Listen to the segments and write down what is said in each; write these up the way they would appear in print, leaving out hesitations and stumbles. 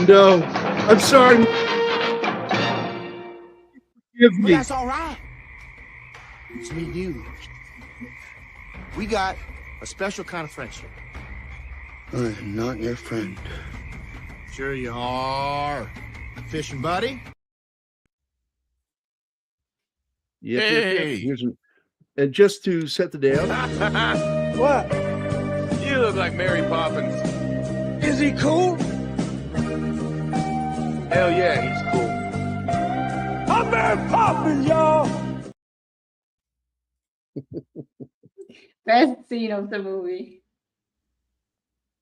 no. I'm sorry. Forgive Well, me. that's all right. It's me and you. We got a special kind of friendship. I am not your friend. Sure you are. Fishing buddy? Yep, Hey. Here's and just to set the day up. What? You look like Mary Poppins. Is he cool? Hell yeah, he's cool. I'm Mary Poppins, y'all. Best scene of the movie.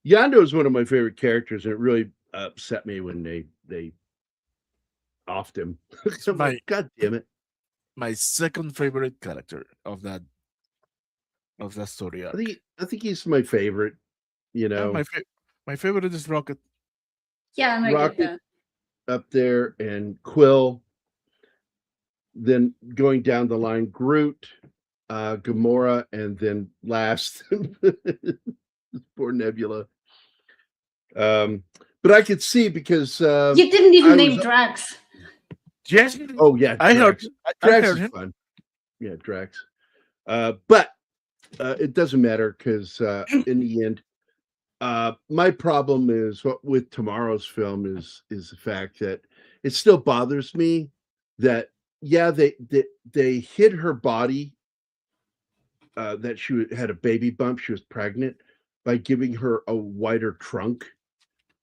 Yondu is one of my favorite characters, and it really upset me when they offed him. So I'm like, God damn it! My second favorite character of that story arc. I think he's my favorite. You know, my favorite is Rocket. Yeah, I'm Rocket up there, and Quill. Then going down the line, Groot, Gamora, and then last, poor Nebula. But I could see because you didn't even name Drax. Yes. Oh yeah, I heard. Drax heard is him. fun. Yeah, Drax. But it doesn't matter because in the end, my problem is with tomorrow's film is the fact that it still bothers me that they hid her body that she had a baby bump, she was pregnant, by giving her a wider trunk,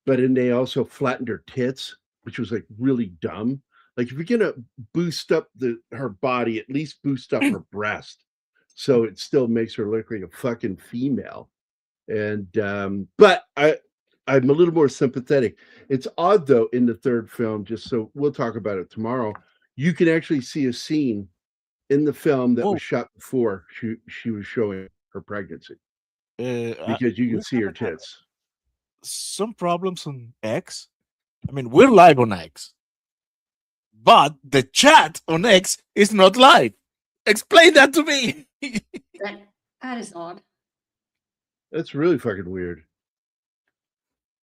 but then they also flattened her tits, which was like really dumb. Like if you're gonna boost up her body, at least boost up her breast, so it still makes her look like a fucking female. And but I'm a little more sympathetic. It's odd though in the third film, just so we'll talk about it tomorrow. You can actually see a scene in the film that was shot before she was showing her pregnancy, because you can see her tits. Some problems on X. I mean, we're live on X, but the chat on X is not live. Explain that to me. That is odd. That's really fucking weird.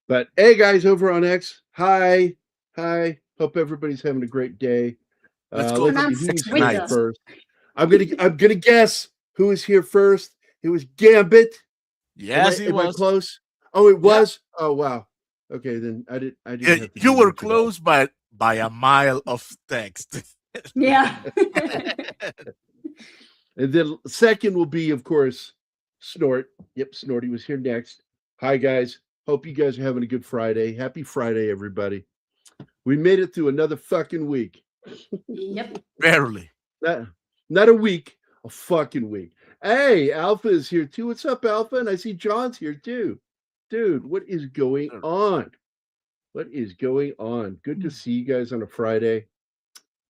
But hey, guys, over on X, hi. Hope everybody's having a great day. Let's go. Let's see who's here first. I'm gonna guess who is here first. It was Gambit. Yes, am I close? Oh, it was. Yeah. Oh, wow. Okay, then I didn't. Yeah, you were close by a mile of text. Yeah. And then second will be, of course, Snort. Yep, Snorty was here next. Hi, guys. Hope you guys are having a good Friday. Happy Friday, everybody. We made it through another fucking week. Yep. Barely. Not a week, a fucking week. Hey, Alpha is here too. What's up, Alpha? And I see John's here too. Dude, what is going on? What is going on? Good to see you guys on a Friday.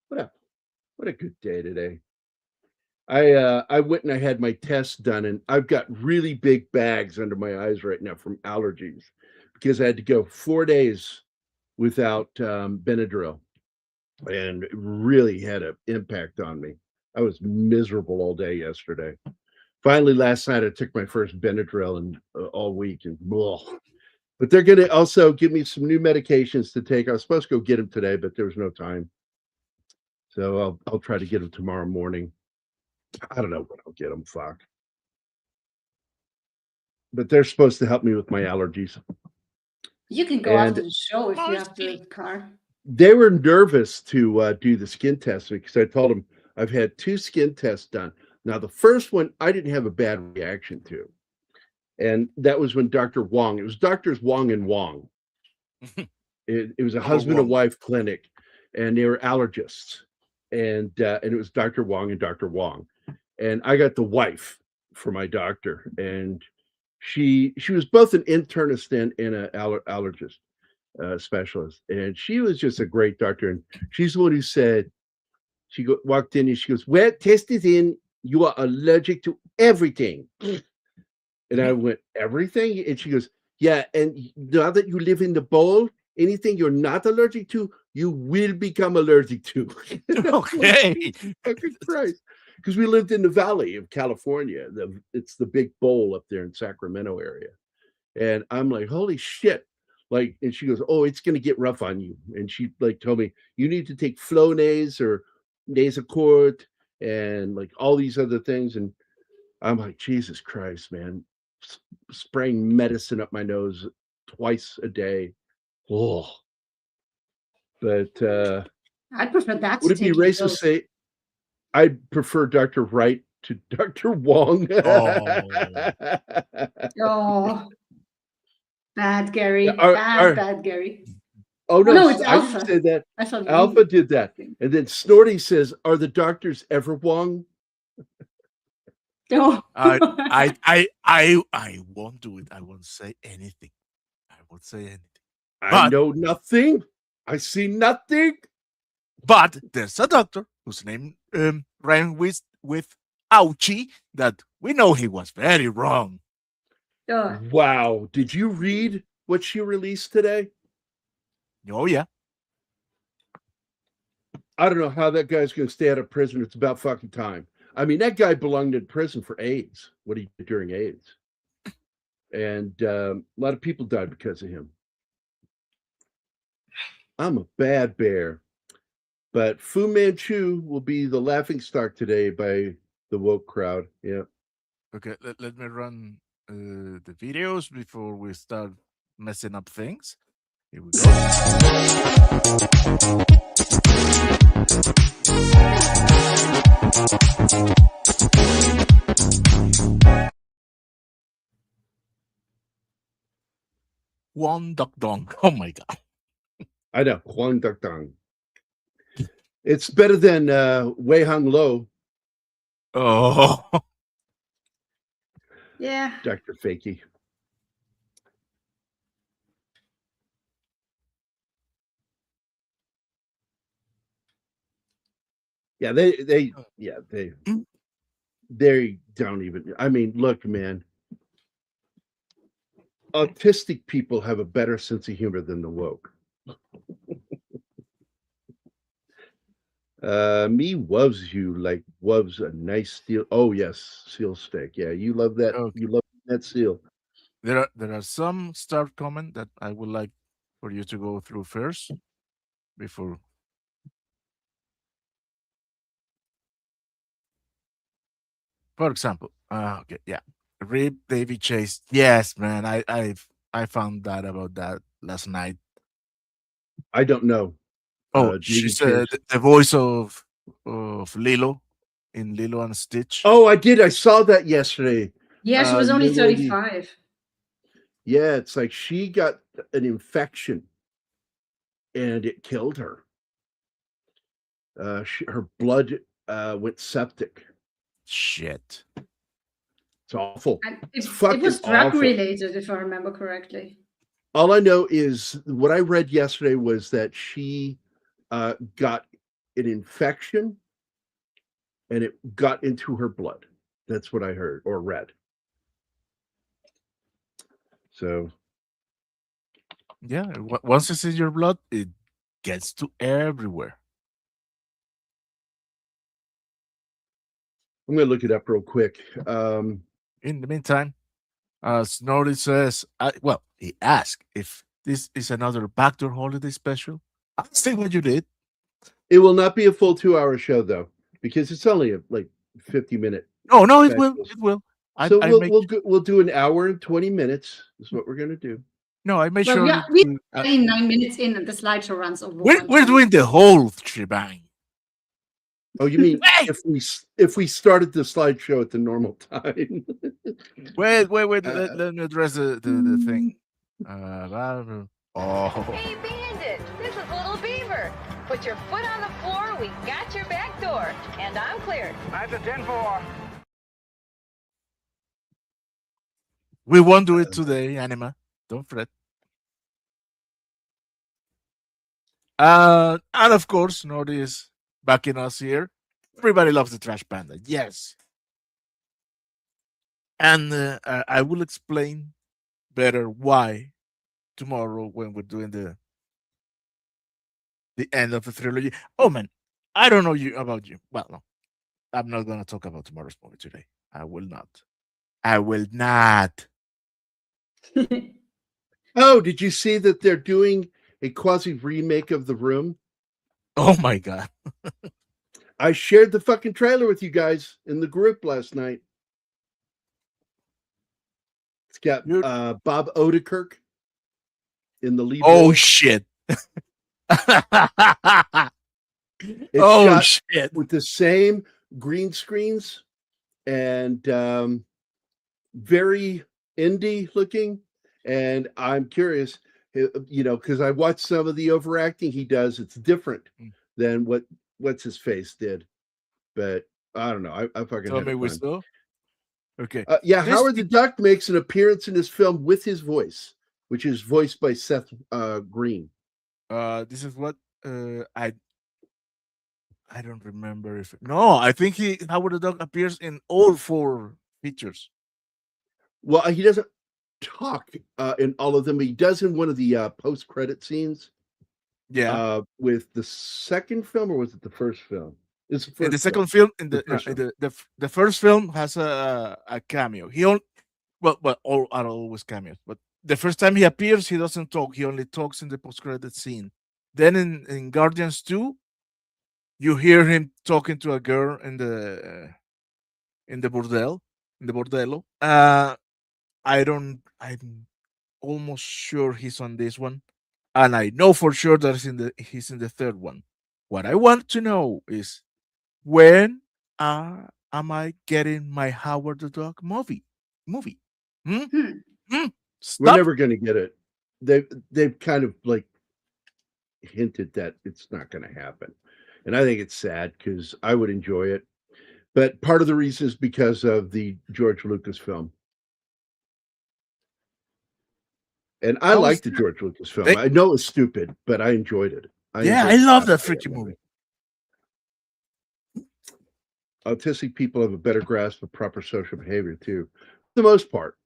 What a good day today. I went and I had my test done, and I've got really big bags under my eyes right now from allergies because I had to go 4 days without Benadryl, and it really had an impact on me. I was miserable all day yesterday. Finally, last night I took my first Benadryl in all week, and but they're going to also give me some new medications to take. I was supposed to go get them today, but there was no time, so I'll try to get them tomorrow morning. I don't know when I'll get them. Fuck. But they're supposed to help me with my allergies. You can go after the show if you have the car. They were nervous to do the skin test because I told them I've had 2 skin tests done. Now, the first one I didn't have a bad reaction to. And that was when Dr. Wong, it was Doctors Wong and Wong. It was a husband and wife clinic, and they were allergists. And it was Dr. Wong and Dr. Wong. And I got the wife for my doctor. And she was both an internist and an allergist specialist. And she was just a great doctor. And she's the one who said, walked in and she goes, well, test is in. You are allergic to everything. And I went, everything? And she goes, yeah. And now that you live in the bowl, anything you're not allergic to, you will become allergic to. Okay. Fucking Christ. Because we lived in the Valley of California. It's the big bowl up there in Sacramento area. And I'm like, holy shit. Like, and she goes, "Oh, it's gonna get rough on you." And she like told me, "You need to take Flonase or Nasacort and like all these other things." And I'm like, Jesus Christ, man, spraying medicine up my nose twice a day. Oh, but I prefer that would to it be taking racist to pills. say I prefer Dr. Wright to Dr. Wong? Oh, Oh, bad Gary. Are, Bad, are, bad Gary. oh Oh no, no, it's I didn't Alpha. say that. I thought Alpha you. did that. And then Snorty says, "Are the doctors ever Wong?" Oh. I won't do it. I won't say anything. I won't say anything. I But know nothing. I see nothing. but there's a doctor whose name rhymes with Ouchie that we know he was very wrong. Oh. Wow. Did you read what she released today? Oh yeah. I don't know how that guy's going to stay out of prison. It's about fucking time. I mean, that guy belonged in prison for AIDS, what he did during AIDS. And a lot of people died because of him. I'm a bad bear. But Fu Manchu will be the laughingstock today by the woke crowd. Yeah. Okay, let me run the videos before we start messing up things. Here we go. One duck dong. Oh my god. I know. Huang Duck Dong. It's better than Wei Hung Lo, Oh. Yeah. Dr. Fakey. Yeah, they don't even. I mean, look, man. Autistic people have a better sense of humor than the woke. Me loves you like loves a nice steel. Oh yes, seal steak. Yeah, you love that. Okay. You love that seal. There are some start comment that I would like for you to go through first before. For example, okay, yeah, Rip Davy Chase. Yes, man, I found that about that last night. I don't know. Oh, Davy she's Chase. the voice of Lilo in Lilo and Stitch. Oh, I did. I saw that yesterday. Yeah, she was only Young lady. 35. Yeah, it's like she got an infection and it killed her. Her blood went septic. Shit. It's awful. And It's it fucking was drug awful. related, if I remember correctly. All I know is what I read yesterday was that she got an infection and it got into her blood. That's what I heard or read. So Yeah, once it's in your blood, it gets to everywhere. I'm gonna look it up real quick. In the meantime, Snorri says, well, he asked if this is another backdoor holiday special. I see what you did. It will not be a full 2-hour show though, because it's only a 50-minute. No, it will. It will. So we'll do an hour and 20 minutes. Is what we're gonna do. No, I made Well, sure. we're 9 minutes in, and the slideshow runs over. We're doing the whole shebang. Oh, you mean if we started the slideshow at the normal time? Wait. Let me address the thing. Oh. Hey, Bandit, this is Little Beaver. Put your foot on the floor. We got your back door, and I'm cleared. That's a 10-4. We won't do it today, Anima. Don't fret. And of course, Nordy is backing us here. Everybody loves the Trash Panda. Yes. And I will explain better why tomorrow when we're doing the end of the trilogy. Oh man, I don't know about you. Well, no, I'm not gonna talk about tomorrow's movie today. I will not. Oh, did you see that they're doing a quasi remake of The Room? Oh my god. I shared the fucking trailer with you guys in the group last night. It's got Dude. Bob Odenkirk in the lead Oh role. shit. It's Oh shot shit. with the same green screens and very indie looking. And I'm curious, because I watched some of the overacting he does. It's different than what's his face did. But I don't know. I fucking Tell had me fun. we still. Okay. Yeah, This Howard the Duck makes an appearance in this film with his voice, which is voiced by Seth Green. This is what I don't remember if no, I think Howard the Duck appears in all 4 features. Well, he doesn't talk in all of them. He does in one of the post-credit scenes. Yeah. With the second film, or was it the first film? It's the first In the second film. film, The first first film has a cameo. He only all are always cameos, but the first time he appears, he doesn't talk. He only talks in the post-credit scene. Then in Guardians 2, you hear him talking to a girl in the bordello. I'm almost sure he's on this one, and I know for sure that he's in the third one. What I want to know is when am I getting my Howard the Duck movie? Hmm? We're Stop. never going to get it. They've kind of like hinted that it's not going to happen, and I think it's sad because I would enjoy it. But part of the reason is because of the George Lucas film. And I like the George Lucas film. I know it's stupid, but I enjoyed it. I love that freaking movie. Autistic people have a better grasp of proper social behavior too, for the most part.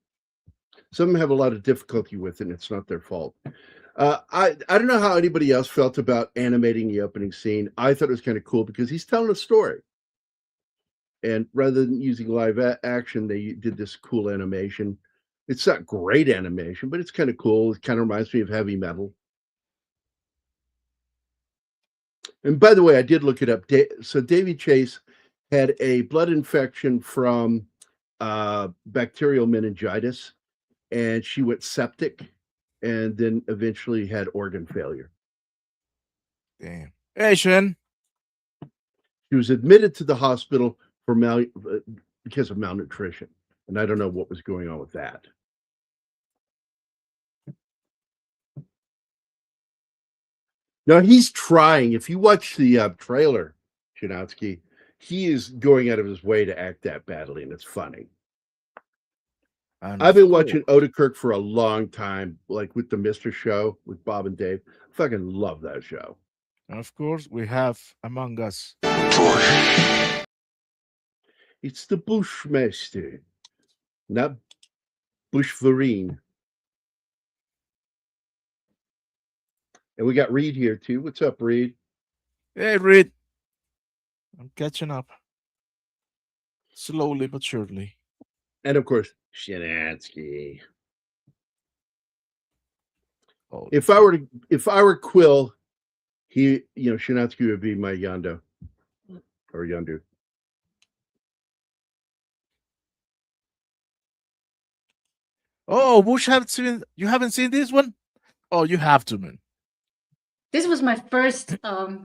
Some have a lot of difficulty with it, and it's not their fault. I don't know how anybody else felt about animating the opening scene. I thought it was kind of cool because he's telling a story. And rather than using live action, they did this cool animation. It's not great animation, but it's kind of cool. It kind of reminds me of Heavy Metal. And by the way, I did look it up. So Davy Chase had a blood infection from bacterial meningitis, and she went septic and then eventually had organ failure. Damn. Hey, Shen. She was admitted to the hospital for because of malnutrition. And I don't know what was going on with that. Now he's trying. If you watch the trailer, Chinatsky, he is going out of his way to act that badly, and it's funny. I've been watching Odenkirk for a long time, like with the Mr. Show with Bob and Dave. I fucking love that show. And of course, we have Among Us. It's the Bushmaster, not Bushverine. And we got Reed here too. What's up, Reed? Hey, Reed. I'm catching up. Slowly but surely. And of course, Shinatsky. Oh, If I were Quill, Shinatsky would be my Yondu or Yondu. Oh, you haven't seen this one? Oh, you have to, man. This was my first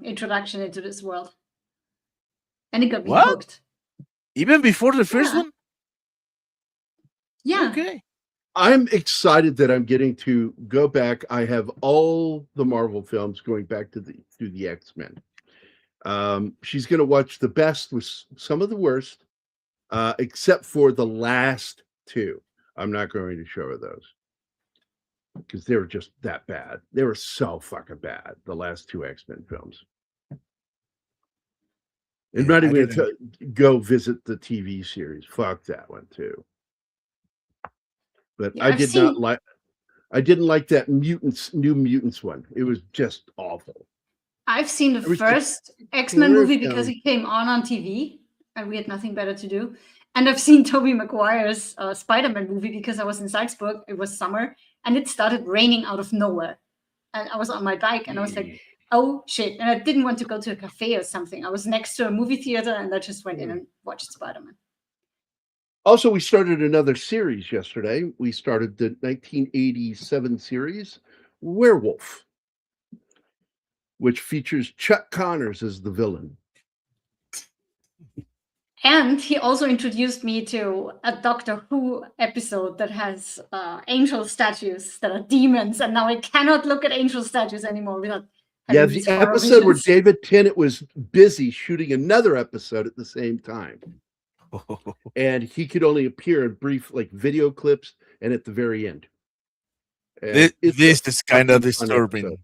introduction into this world. And it got me What? hooked. Even before the first one? Yeah. Okay. I'm excited that I'm getting to go back. I have all the Marvel films going back to the X-Men. She's going to watch the best with some of the worst, except for the last 2. I'm not going to show her those because they were just that bad. They were so fucking bad, the last 2 X-Men films. And not even to go visit the TV series. Fuck that one too. But yeah, I didn't like that New Mutants one. It was just awful. I've seen the first X-Men movie because it came on TV and we had nothing better to do. And I've seen Tobey Maguire's Spider-Man movie because I was in Salzburg. It was summer and it started raining out of nowhere. And I was on my bike, and I was like, oh shit. And I didn't want to go to a cafe or something. I was next to a movie theater, and I just went in and watched Spider-Man. Also, we started another series yesterday. We started the 1987 series, Werewolf, which features Chuck Connors as the villain. And he also introduced me to a Doctor Who episode that has angel statues that are demons, and now I cannot look at angel statues anymore without having The these horror episode where visions. David Tennant was busy shooting another episode at the same time. And he could only appear in brief video clips and at the very end. And This is kind of fucking fun disturbing.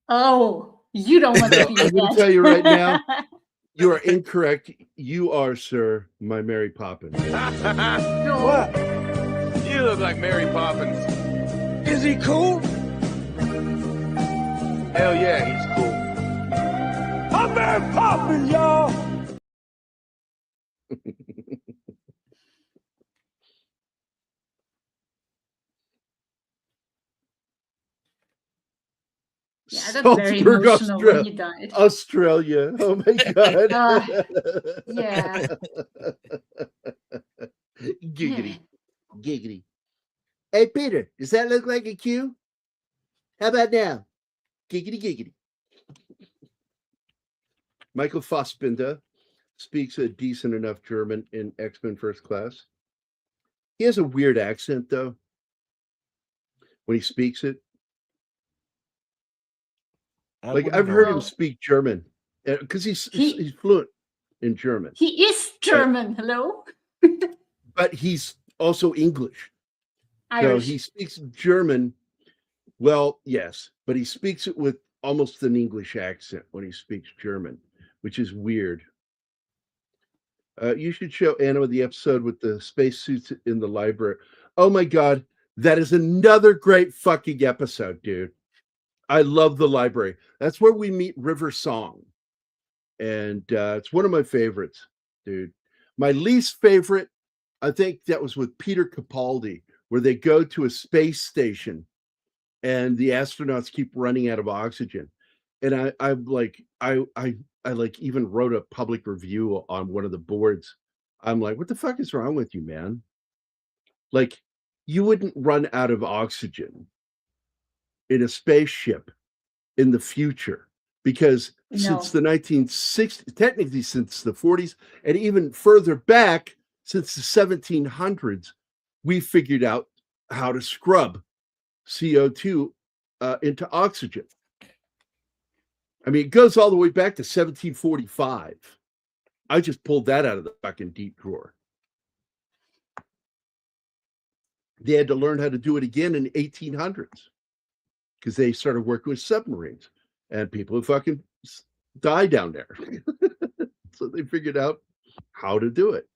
Oh, you don't want to be I'm going to that. tell you right now, you are incorrect. You are, sir, my Mary Poppins. What? You look like Mary Poppins. Is he cool? Hell yeah, he's cool. I'm Mary Poppins, y'all. Yeah, that's very Salzburg, emotional when he died. Australia. Oh my God. Yeah. Giggity. Giggity. Hey, Peter, does that look like a Q? How about now? Giggity, giggity. Michael Fassbender speaks a decent enough German in X-Men First Class. He has a weird accent, though, when he speaks it. I've heard him speak German because he's fluent in German. He is German. Hello. But he's also English. Irish. So he speaks German. Well, yes, but he speaks it with almost an English accent when he speaks German, which is weird. You should show Anna the episode with the spacesuits in the library. Oh my God, that is another great fucking episode, dude. I love the library. That's where we meet River Song. And it's one of my favorites, dude. My least favorite, I think that was with Peter Capaldi, where they go to a space station and the astronauts keep running out of oxygen. And I even wrote a public review on one of the boards. I'm like, what the fuck is wrong with you, man? Like, you wouldn't run out of oxygen in a spaceship in the future, because since the 1960s, technically since the 40s, and even further back since the 1700s, we figured out how to scrub CO2 into oxygen. I mean, it goes all the way back to 1745. I just pulled that out of the fucking deep drawer. They had to learn how to do it again in the 1800s because they started working with submarines, and people fucking die down there. So they figured out how to do it.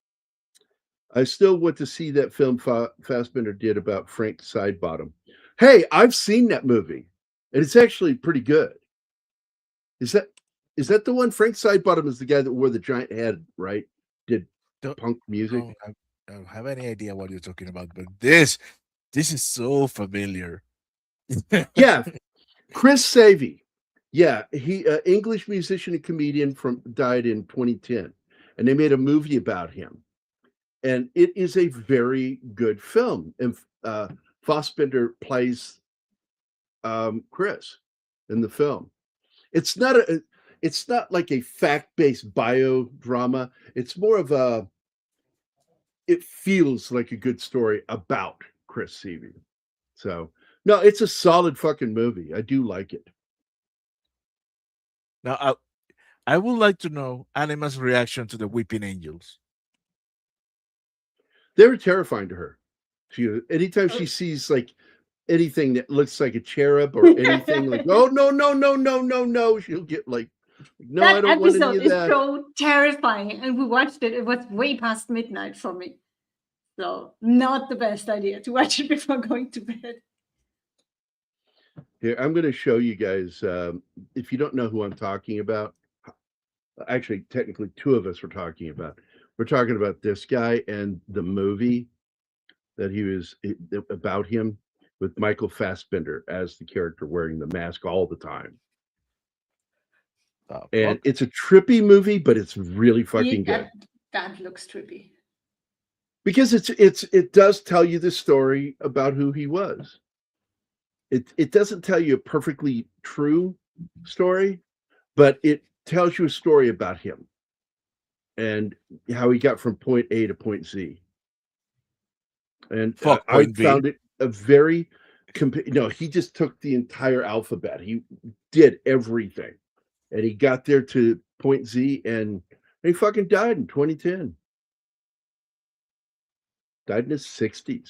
I still want to see that film Fassbender did about Frank Sidebottom. Hey, I've seen that movie, and it's actually pretty good. Is that the one? Frank Sidebottom is the guy that wore the giant head, right? Did punk music? I don't have any idea what you're talking about, but this is so familiar. Yeah, Chris Savy. Yeah, he English musician and comedian died in 2010, and they made a movie about him, and it is a very good film. And Fassbender plays Chris in the film. It's not like a fact-based biodrama. It's more of it feels like a good story about Chris Savy. So no, it's a solid fucking movie. I do like it. Now, I would like to know Anima's reaction to the Weeping Angels. They were terrifying to her. Anytime she sees like anything that looks like a cherub or anything, like, oh no, she'll get like, no, that I don't want any episode of is that. so terrifying, and we watched it. It was way past midnight for me, so not the best idea to watch it before going to bed. Here, I'm going to show you guys. If you don't know who I'm talking about, actually, technically, two of us were talking about. We're talking about this guy and the movie. that he was about him with Michael Fassbender as the character wearing the mask all the time. And it's a trippy movie, but it's really fucking good. That looks trippy. Because it does tell you the story about who he was. It doesn't tell you a perfectly true story, but it tells you a story about him and how he got from point A to point Z. And I found it a very he just took the entire alphabet. He did everything. And he got there to point Z and he fucking died in 2010. Died in his 60s.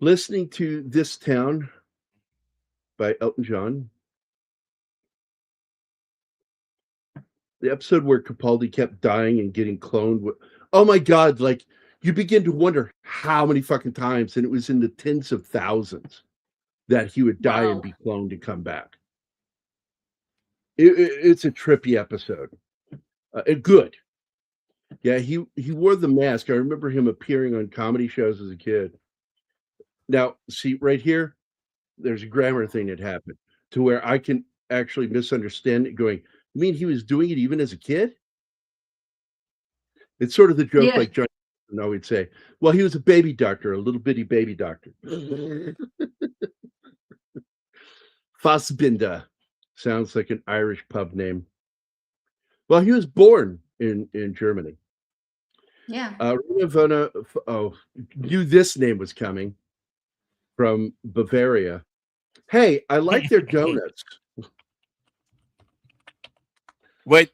Listening to This Town by Elton John. The episode where Capaldi kept dying and getting cloned. Oh my God, like you begin to wonder how many fucking times, and it was in the tens of thousands that he would die and be cloned and come back. It's a trippy episode. Good. Yeah, he wore the mask. I remember him appearing on comedy shows as a kid. Now, see right here, there's a grammar thing that happened to where I can actually misunderstand it going, you mean he was doing it even as a kid? It's sort of the joke like John would say, well, he was a baby doctor, a little bitty baby doctor. Fassbinder sounds like an Irish pub name. Well, he was born in Germany. Yeah. Rina knew this name was coming from Bavaria. Hey, I like their donuts. Wait.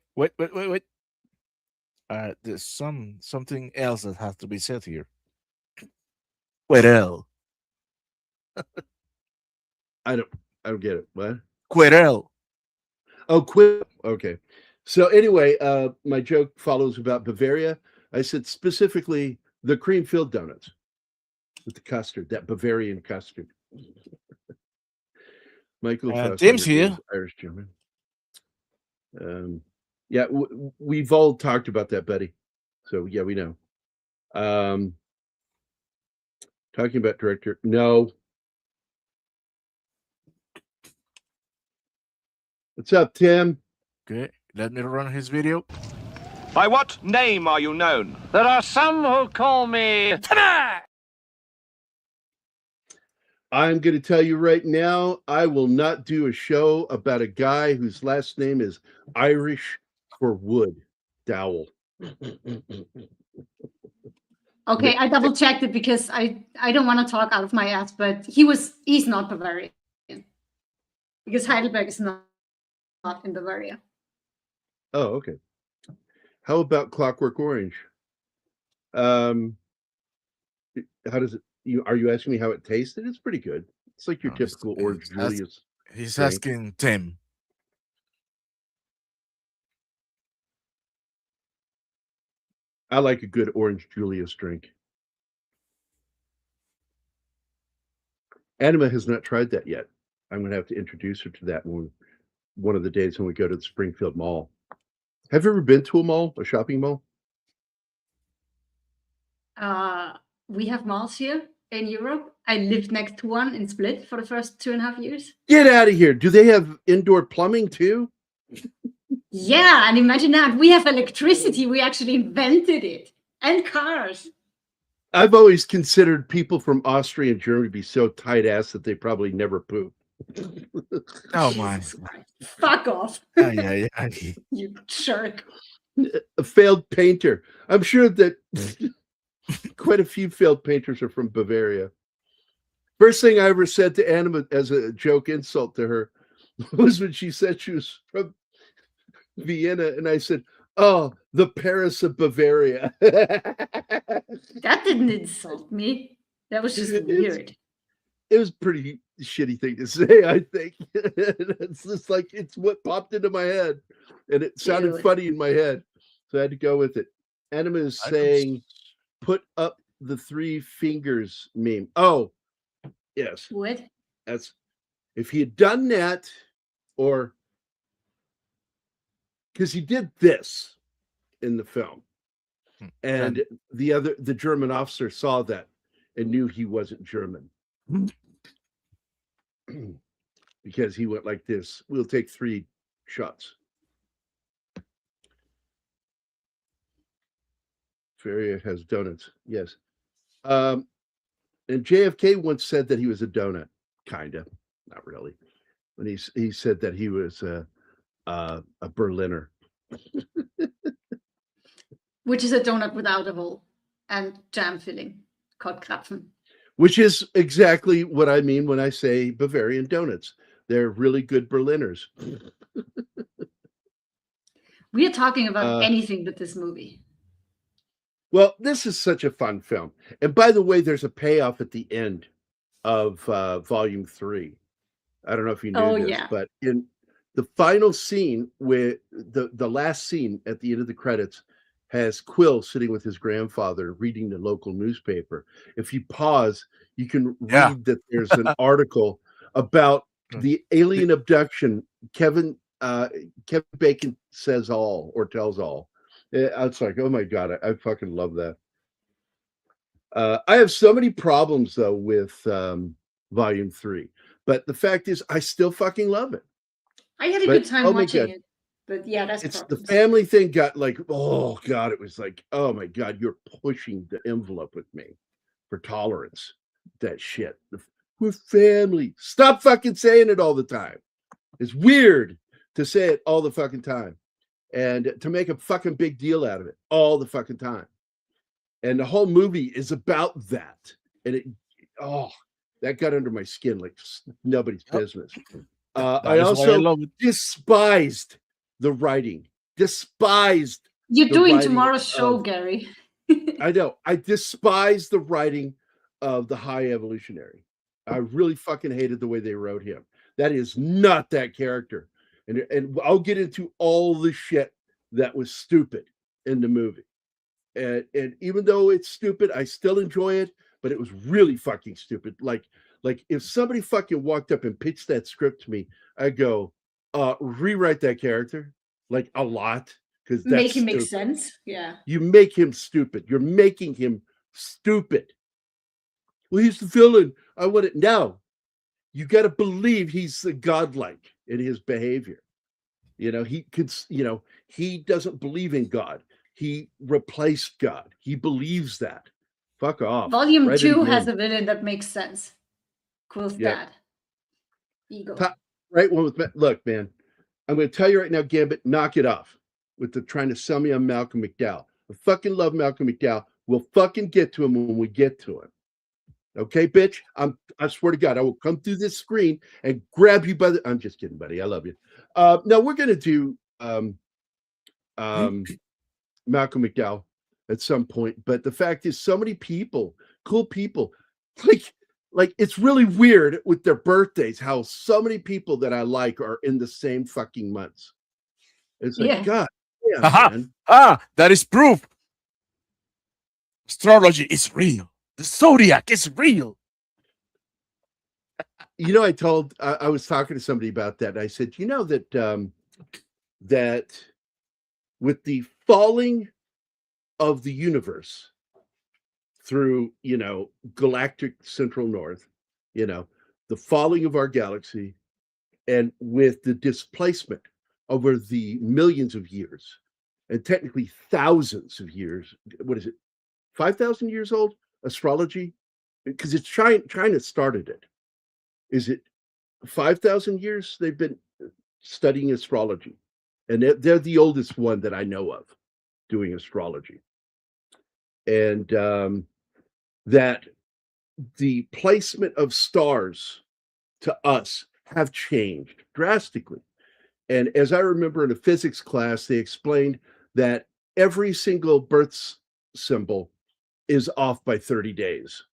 There's something else that has to be said here. Querel. I don't get it. What? Querel. Oh, Quip. Okay. So anyway, my joke follows about Bavaria. I said specifically the cream-filled donuts with the custard, that Bavarian custard. Michael Tim's here. Irish German. Yeah, we've all talked about that, buddy. So yeah, we know. Talking about director. No. What's up, Tim? Okay, let me run his video. By what name are you known? There are some who call me Timmy. I'm going to tell you right now, I will not do a show about a guy whose last name is Irish for wood. Dowell. Okay, I double checked it because I don't want to talk out of my ass, but he's not Bavarian because Heidelberg is not in Bavaria. Oh, okay. How about Clockwork Orange? How does it? Are you asking me how it tasted? It's pretty good. It's like your typical Orange Julius. He's drink. asking Tim. I like a good Orange Julius drink. Anima has not tried that yet. I'm going to have to introduce her to that one of the days when we go to the Springfield Mall. Have you ever been to a mall, a shopping mall? We have malls here in Europe. I lived next to one in Split for the first 2.5 years. Get out of here. Do they have indoor plumbing too? Yeah, and imagine that. We have electricity. We actually invented it. And cars. I've always considered people from Austria and Germany to be so tight-ass that they probably never poop. Oh, my. Fuck off. Yeah. You jerk. A failed painter. I'm sure that quite a few failed painters are from Bavaria. First thing I ever said to Anima as a joke insult to her was when she said she was from Vienna, and I said, "Oh, the Paris of Bavaria." That didn't insult me. That was just weird. It was a pretty shitty thing to say, I think. It's just like, it's what popped into my head, and it sounded funny in my head, so I had to go with it. Anima is saying, "Put up the 3 fingers meme." Oh, yes. What? That's if he had done that, or because he did this. in the film. Hmm. And the German officer saw that and knew he wasn't German. Because he went like this, we'll take 3 shots. Feria has donuts, yes. And JFK once said that he was a donut, kind of, not really. When he said that he was a Berliner. Which is a donut without a hole and jam filling called Krapfen. Which is exactly what I mean when I say Bavarian donuts. They're really good Berliners. We are talking about anything but this movie. Well, this is such a fun film. And by the way, there's a payoff at the end of Volume 3. I don't know if you knew this, but in the final scene, where the last scene at the end of the credits has Quill sitting with his grandfather reading the local newspaper. If you pause, you can read that there's an article about the alien abduction. Kevin Bacon says all or tells all. It's like, oh my God, I fucking love that. I have so many problems though with Volume 3, but the fact is, I still fucking love it. I had a good time watching it, but yeah, that's it's problems. The family thing got like, oh God, it was like, oh my God, you're pushing the envelope with me for tolerance. That shit. We're family. Stop fucking saying it all the time. It's weird to say it all the fucking time and to make a fucking big deal out of it all the fucking time. And the whole movie is about that. And that got under my skin like nobody's business. I also despised the writing. You're doing tomorrow's show, Gary. I know. I despise the writing of the High Evolutionary. I really fucking hated the way they wrote him. That is not that character. And I'll get into all the shit that was stupid in the movie. And even though it's stupid, I still enjoy it, but it was really fucking stupid. Like if somebody fucking walked up and pitched that script to me, I'd go, rewrite that character like a lot. Because make him make sense. Yeah. You make him stupid. You're making him stupid. Well, he's the villain. I want it now. You got to believe he's godlike in his behavior. You know, he doesn't believe in God. He replaced God. He believes that. Fuck off. Volume 2 has a villain that makes sense. Quill's dad. Ego. Right one with look, man. I'm going to tell you right now, Gambit, knock it off with the trying to sell me on Malcolm McDowell. I fucking love Malcolm McDowell. We'll fucking get to him when we get to him. Okay, bitch? I swear to God, I will come through this screen and grab you by the... I'm just kidding, buddy. I love you. Now, we're going to do Malcolm McDowell at some point, but the fact is so many people, cool people, like it's really weird with their birthdays, how so many people that I like are in the same fucking months. It's like, God damn, man. That is proof. Astrology is real. The zodiac is real. You know, I was talking to somebody about that. And I said, you know, that that with the falling of the universe through, galactic central north, the falling of our galaxy, and with the displacement over the millions of years, and technically thousands of years, what is it, 5,000 years old, astrology? Because it's China started it. Is it 5,000 years they've been studying astrology? And they're the oldest one that I know of doing astrology. And that the placement of stars to us have changed drastically. And as I remember in a physics class, they explained that every single birth symbol is off by 30 days.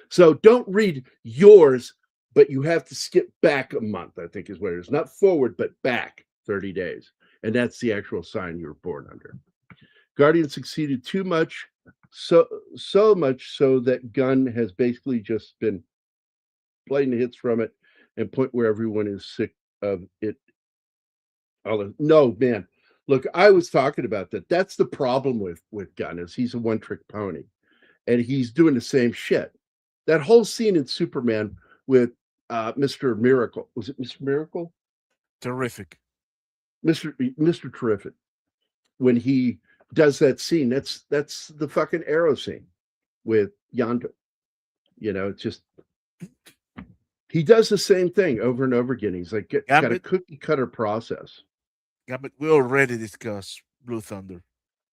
So don't read yours, but you have to skip back a month, I think is what it is. Not forward, but back 30 days. And that's the actual sign you were born under. Guardian succeeded too much, so much so that Gunn has basically just been playing the hits from it and point where everyone is sick of it. No, man. Look, I was talking about that. That's the problem with Gunn is he's a one-trick pony, and he's doing the same shit. That whole scene in Superman with Mr. Miracle, was it Mr. Miracle? Terrific. Mr. Terrific. When he does that scene, that's the fucking Arrow scene with Yondu. You know, it's just he does the same thing over and over again. He's like got a cookie cutter process. Yeah, but we already discussed Blue Thunder.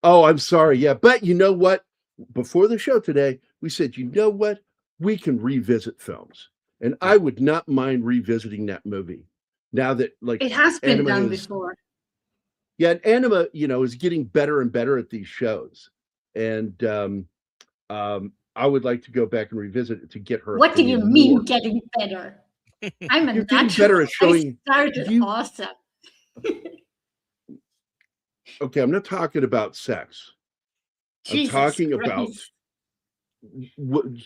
Oh, I'm sorry. Yeah, but you know what? Before the show today, we said, you know what? We can revisit films, and I would not mind revisiting that movie now that like it has been Anima done is, before. Yeah, and Anima, you know, is getting better and better at these shows, and I would like to go back and revisit it to get her. What do you mean more. getting better? I'm a You're getting natural. better at showing. I started awesome. Okay, I'm not talking about sex. Jesus I'm talking Christ.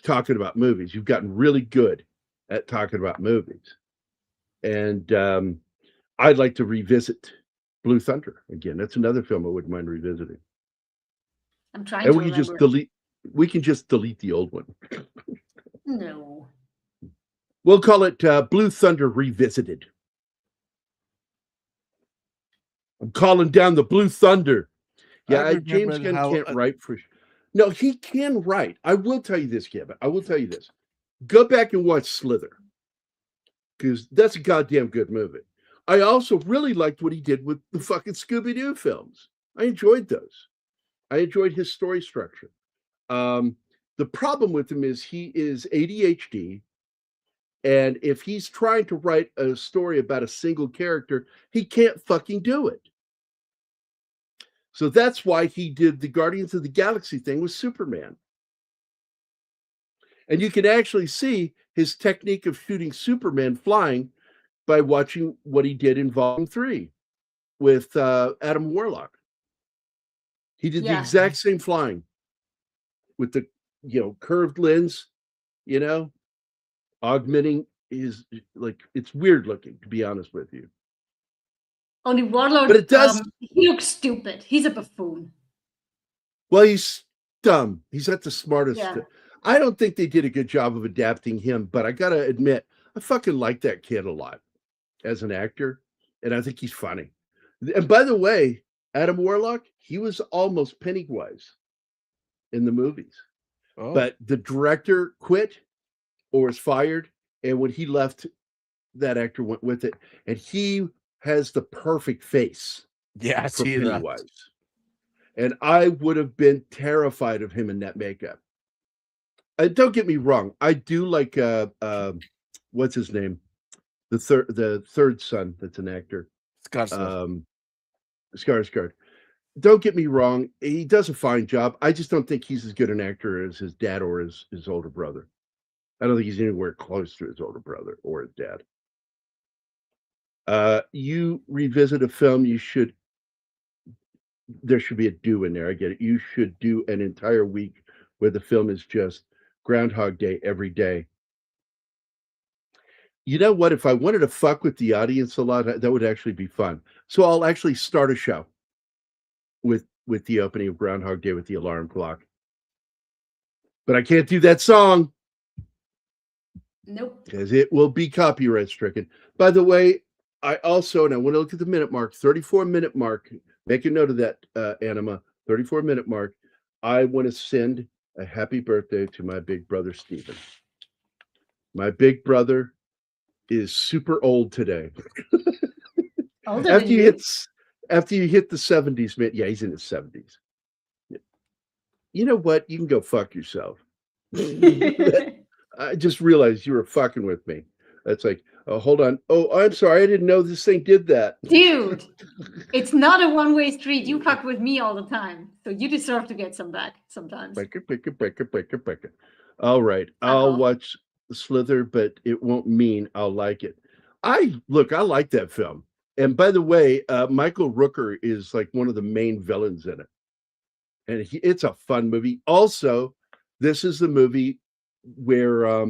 talking about movies. You've gotten really good at talking about movies, and I'd like to revisit Blue Thunder again. That's another film I wouldn't mind revisiting. I'm trying and to we can remember. just delete. We can just delete the old one. No. We'll call it Blue Thunder Revisited. I'm calling down the Blue Thunder. Yeah, James Gunn can't write for. No, he can write. I will tell you this, Kevin. I will tell you this. Go back and watch Slither, because that's a goddamn good movie. I also really liked what he did with the fucking Scooby-Doo films. I enjoyed those. I enjoyed his story structure. The problem with him is he is ADHD, and if he's trying to write a story about a single character, he can't fucking do it. So that's why he did the Guardians of the Galaxy thing with Superman. And you can actually see his technique of shooting Superman flying by watching what he did in Volume 3 with Adam Warlock. He did the exact same flying with the, curved lens, augmenting his, like, it's weird looking, to be honest with you. Only Warlord, but it does. He looks stupid. He's a buffoon. Well, he's dumb. He's not the smartest. Yeah. I don't think they did a good job of adapting him, but I got to admit, I fucking like that kid a lot as an actor, and I think he's funny. And by the way, Adam Warlock, he was almost Pennywise in the movies. Oh. But the director quit or was fired, and when he left, that actor went with it, and he has the perfect face. Yeah, I see Pennywise. And I would have been terrified of him in that makeup. Don't get me wrong. I do like what's his name? The third son that's an actor. Skarsgård. Don't get me wrong. He does a fine job. I just don't think he's as good an actor as his dad or his older brother. I don't think he's anywhere close to his older brother or his dad. You revisit a film, there should be a do in there. I get it. You should do an entire week where the film is just Groundhog Day every day. You know what? If I wanted to fuck with the audience a lot, that would actually be fun. So I'll actually start a show with the opening of Groundhog Day with the alarm clock. But I can't do that song. Nope. Because it will be copyright stricken. By the way, I also, and I want to look at the minute mark, 34-minute mark. Make a note of that, Anima, 34-minute mark. I want to send a happy birthday to my big brother, Stephen. My big brother is super old today. Older than you. After you hit the 70s, man. Yeah, he's in his 70s. You know what? You can go fuck yourself. I just realized you were fucking with me. That's like, oh, hold on. Oh, I'm sorry. I didn't know this thing did that. Dude, it's not a one-way street. You fuck with me all the time. So you deserve to get some back sometimes. Break it. All right. I'll watch Slither, but it won't mean I'll like it. I like that film. And by the way, Michael Rooker is like one of the main villains in it. And it's a fun movie. Also, this is the movie where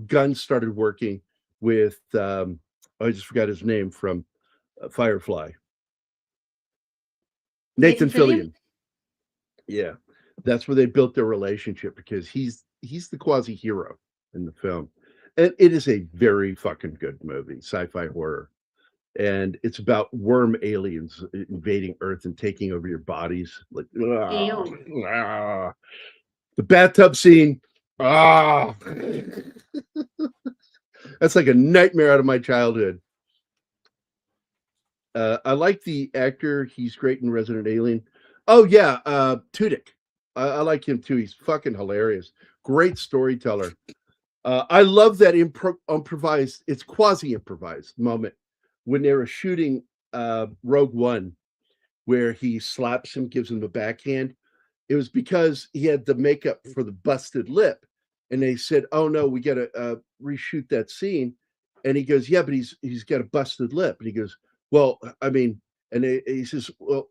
Gunn started working with I just forgot his name from Firefly. Nathan Fillion. Yeah, that's where they built their relationship because he's the quasi hero in the film, and it is a very fucking good movie, sci-fi horror, and it's about worm aliens invading Earth and taking over your bodies. Like, the bathtub scene. That's like a nightmare out of my childhood. I like the actor. He's great in Resident Alien. Oh yeah, Tudyk. I like him too. He's fucking hilarious. Great storyteller. I love that improvised. It's quasi improvised moment when they were shooting Rogue One, where he slaps him, gives him the backhand. It was because he had the makeup for the busted lip, and they said, "Oh no, we got to reshoot that scene." And he goes, "Yeah, but he's got a busted lip." And he goes, "Well, I mean," and he says, "Well,"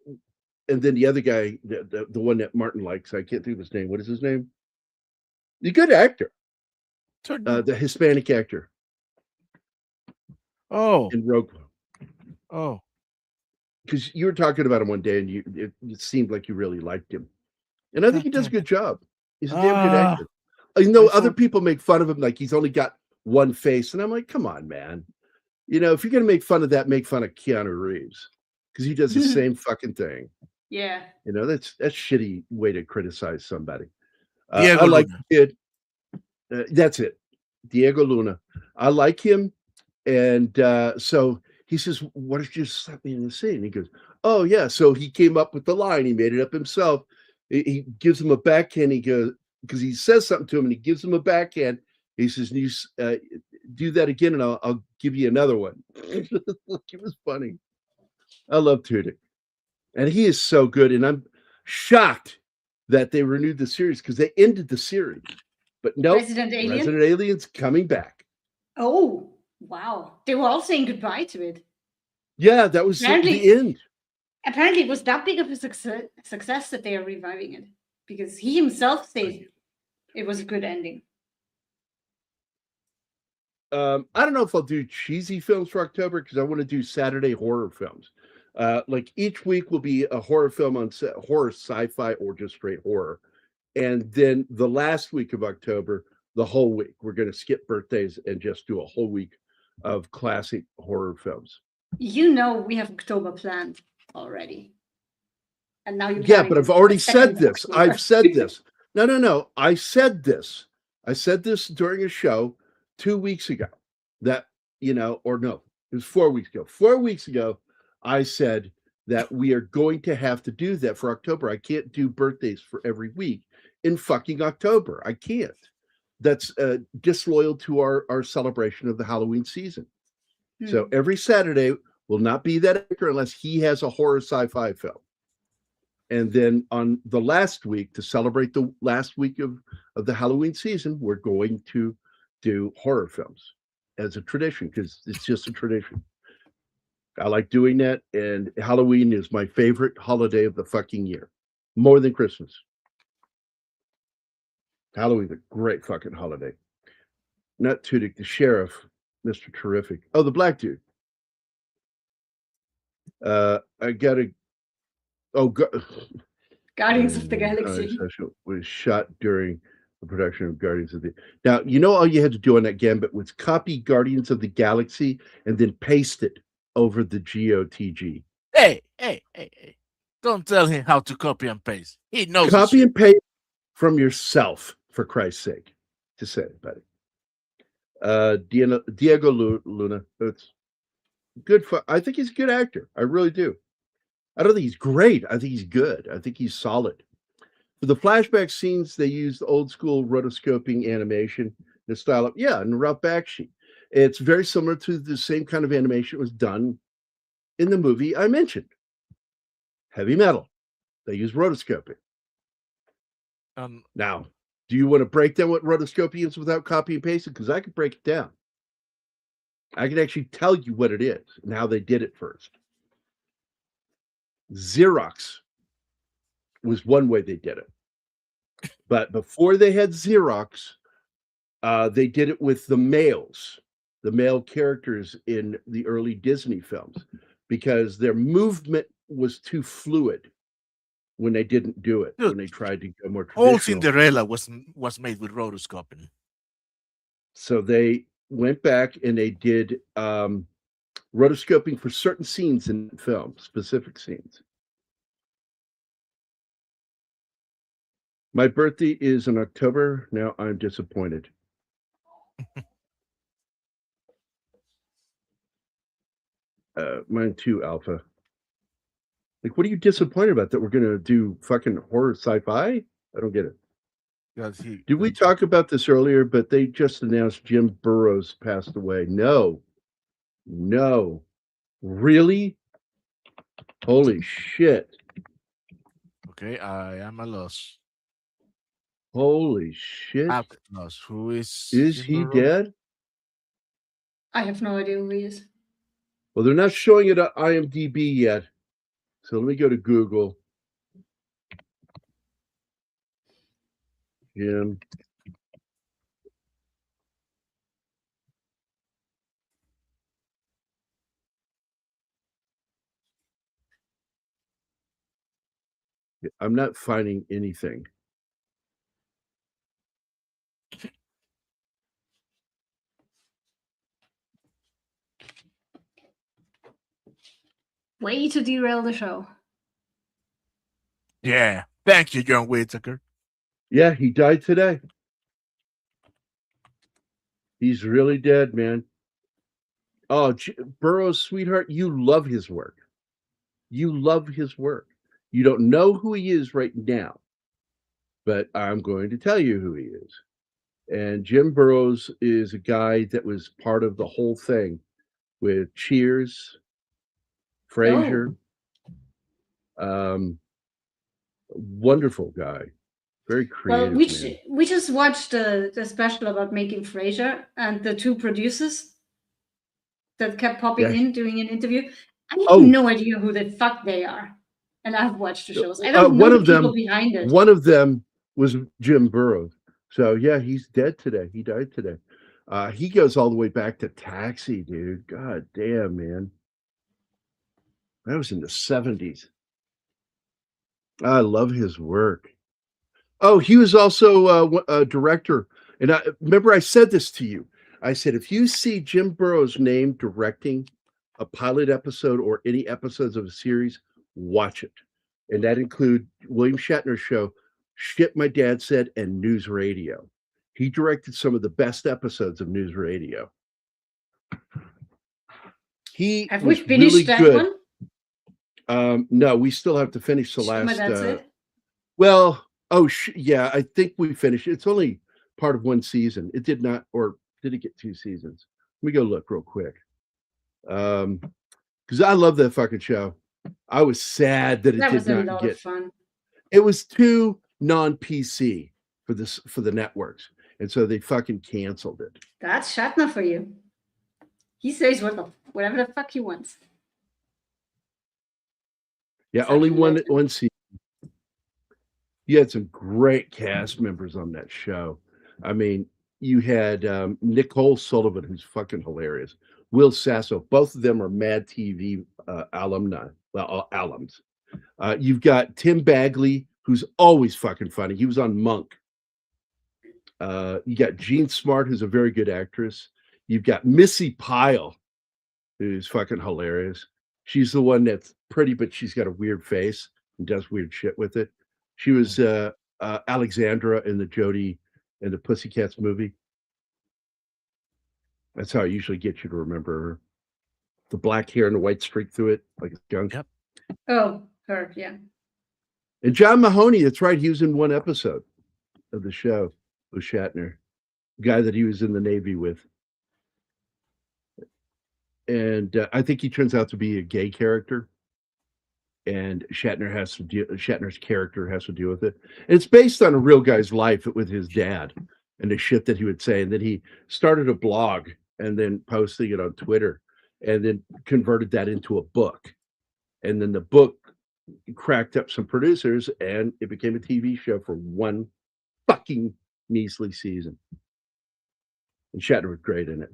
and then the other guy, the one that Martin likes, I can't think of his name. What is his name? The good actor, the Hispanic actor. Oh, in Rogue One. Oh, because you were talking about him one day, and it seemed like you really liked him, and I think he does a good job. He's a damn good actor. You know, other people make fun of him like he's only got one face, and I'm like, come on, man. You know, if you're gonna make fun of that, make fun of Keanu Reeves because he does the same fucking thing. Yeah. You know, that's shitty way to criticize somebody. Diego I like Luna. it. That's it, Diego Luna. I like him, and so he says, "What if you slap me in the scene?" He goes, "Oh yeah." So he came up with the line. He made it up himself. He gives him a backhand. He goes because he says something to him, and he gives him a backhand. He says, "You do that again, and I'll give you another one." Look, it was funny. I love Tudyk, and he is so good. And I'm shocked that they renewed the series because they ended the series. But no, Resident Alien's coming back. Oh, wow. They were all saying goodbye to it. Yeah, that was the end. Apparently, it was that big of a success that they are reviving it because he himself said it was a good ending. I don't know if I'll do cheesy films for October because I want to do Saturday horror films. Like each week will be a horror film on horror, sci-fi, or just straight horror. And then the last week of October, the whole week, we're going to skip birthdays and just do a whole week of classic horror films. You know, we have October planned already. And now yeah, but I've already said this. I've said this. No. I said this. I said this during a show 2 weeks ago that, or no, it was 4 weeks ago. 4 weeks ago, I said that we are going to have to do that for October. I can't do birthdays for every week in fucking October. I can't. That's disloyal to our celebration of the Halloween season. So every Saturday will not be that anchor unless he has a horror sci-fi film. And then on the last week, to celebrate the last week of the Halloween season, we're going to do horror films as a tradition because it's just a tradition. I like doing that, and Halloween is my favorite holiday of the fucking year, more than Christmas. Halloween's a great fucking holiday. Not Tudyk, the sheriff, Mr. Terrific. Oh, the black dude. I gotta. Oh, Guardians of the Galaxy was shot during the production of Guardians of the. Now you know all you had to do on that gambit was copy Guardians of the Galaxy and then paste it over the GOTG. Hey! Don't tell him how to copy and paste. He knows. Copy and paste from yourself, for Christ's sake. Just say it, buddy. Diego Luna. It's good. I think he's a good actor. I really do. I don't think he's great. I think he's good. I think he's solid. For the flashback scenes, they used old school rotoscoping animation, the style of, and the rough backsheet. It's very similar to the same kind of animation that was done in the movie I mentioned, Heavy Metal. They use rotoscoping. Now, do you want to break down what rotoscoping is without copy and pasting? Because I could break it down. I can actually tell you what it is and how they did it first. Xerox was one way they did it. But before they had Xerox, they did it with the male characters in the early Disney films, because their movement was too fluid. when they didn't do it, Dude, when they tried to go more Whole traditional. Cinderella was made with rotoscoping. So they went back and they did rotoscoping for certain scenes in film, specific scenes. My birthday is in October. Now I'm disappointed. Mine too, Alpha. Like, what are you disappointed about? That we're going to do fucking horror sci-fi? I don't get it. Did we talk about this earlier? But they just announced Jim Burrows passed away. No. Really? Holy shit. Okay, I am a loss. Holy shit. Loss. Who is Jim he Burrows? Dead? I have no idea who he is. Well, they're not showing it on IMDb yet. So let me go to Google. Jim. I'm not finding anything. Way to derail the show. Yeah. Thank you, John Whittaker. Yeah, he died today. He's really dead, man. Oh, Burroughs, sweetheart, you love his work. You love his work. You don't know who he is right now, but I'm going to tell you who he is. And Jim Burrows is a guy that was part of the whole thing with Cheers, Frasier. Wonderful guy. Very creative. Well, we just watched the special about making Frasier, and the two producers that kept popping in doing an interview. I have no idea who the fuck they are. And I've watched the shows. I don't know the people behind it. One of them was Jim Burrows. So yeah, he's dead today. He died today. He goes all the way back to Taxi, dude. God damn, man. That was in the 70s. I love his work. Oh, he was also a director. And I remember I said this to you. I said, if you see Jim Burrows' name directing a pilot episode or any episodes of a series, watch it. And that include William Shatner's show, Shit My Dad Said, and News Radio. He directed some of the best episodes of News Radio. Have we finished that good. One? No, we still have to finish the last. That's it? Well, yeah, I think we finished. It's only part of one season. It did not, or did it get 2 seasons? Let me go look real quick. Because I love that fucking show. I was sad that it did not get. Of fun. It was too non-PC for the networks, and so they fucking canceled it. That's Shatner for you. He says whatever the fuck he wants. Yeah, only one season. You had some great cast members on that show. I mean, you had Nicole Sullivan, who's fucking hilarious. Will Sasso, both of them are Mad TV alumni, alums. You've got Tim Bagley, who's always fucking funny. He was on Monk. You got Jean Smart, who's a very good actress. You've got Missy Pyle, who's fucking hilarious. She's the one that's pretty, but she's got a weird face and does weird shit with it. She was Alexandra in the Jodie and the Pussycats movie. That's how I usually get you to remember her. The black hair and the white streak through it, like a skunk. Yep. Oh, her, yeah. And John Mahoney, that's right. He was in one episode of the show with Shatner, the guy that he was in the Navy with. And I think he turns out to be a gay character. And Shatner's character has to deal with it. And it's based on a real guy's life with his dad and the shit that he would say. And then he started a blog and then posting it on Twitter and then converted that into a book. And then the book cracked up some producers and it became a TV show for one fucking measly season. And Shatner was great in it.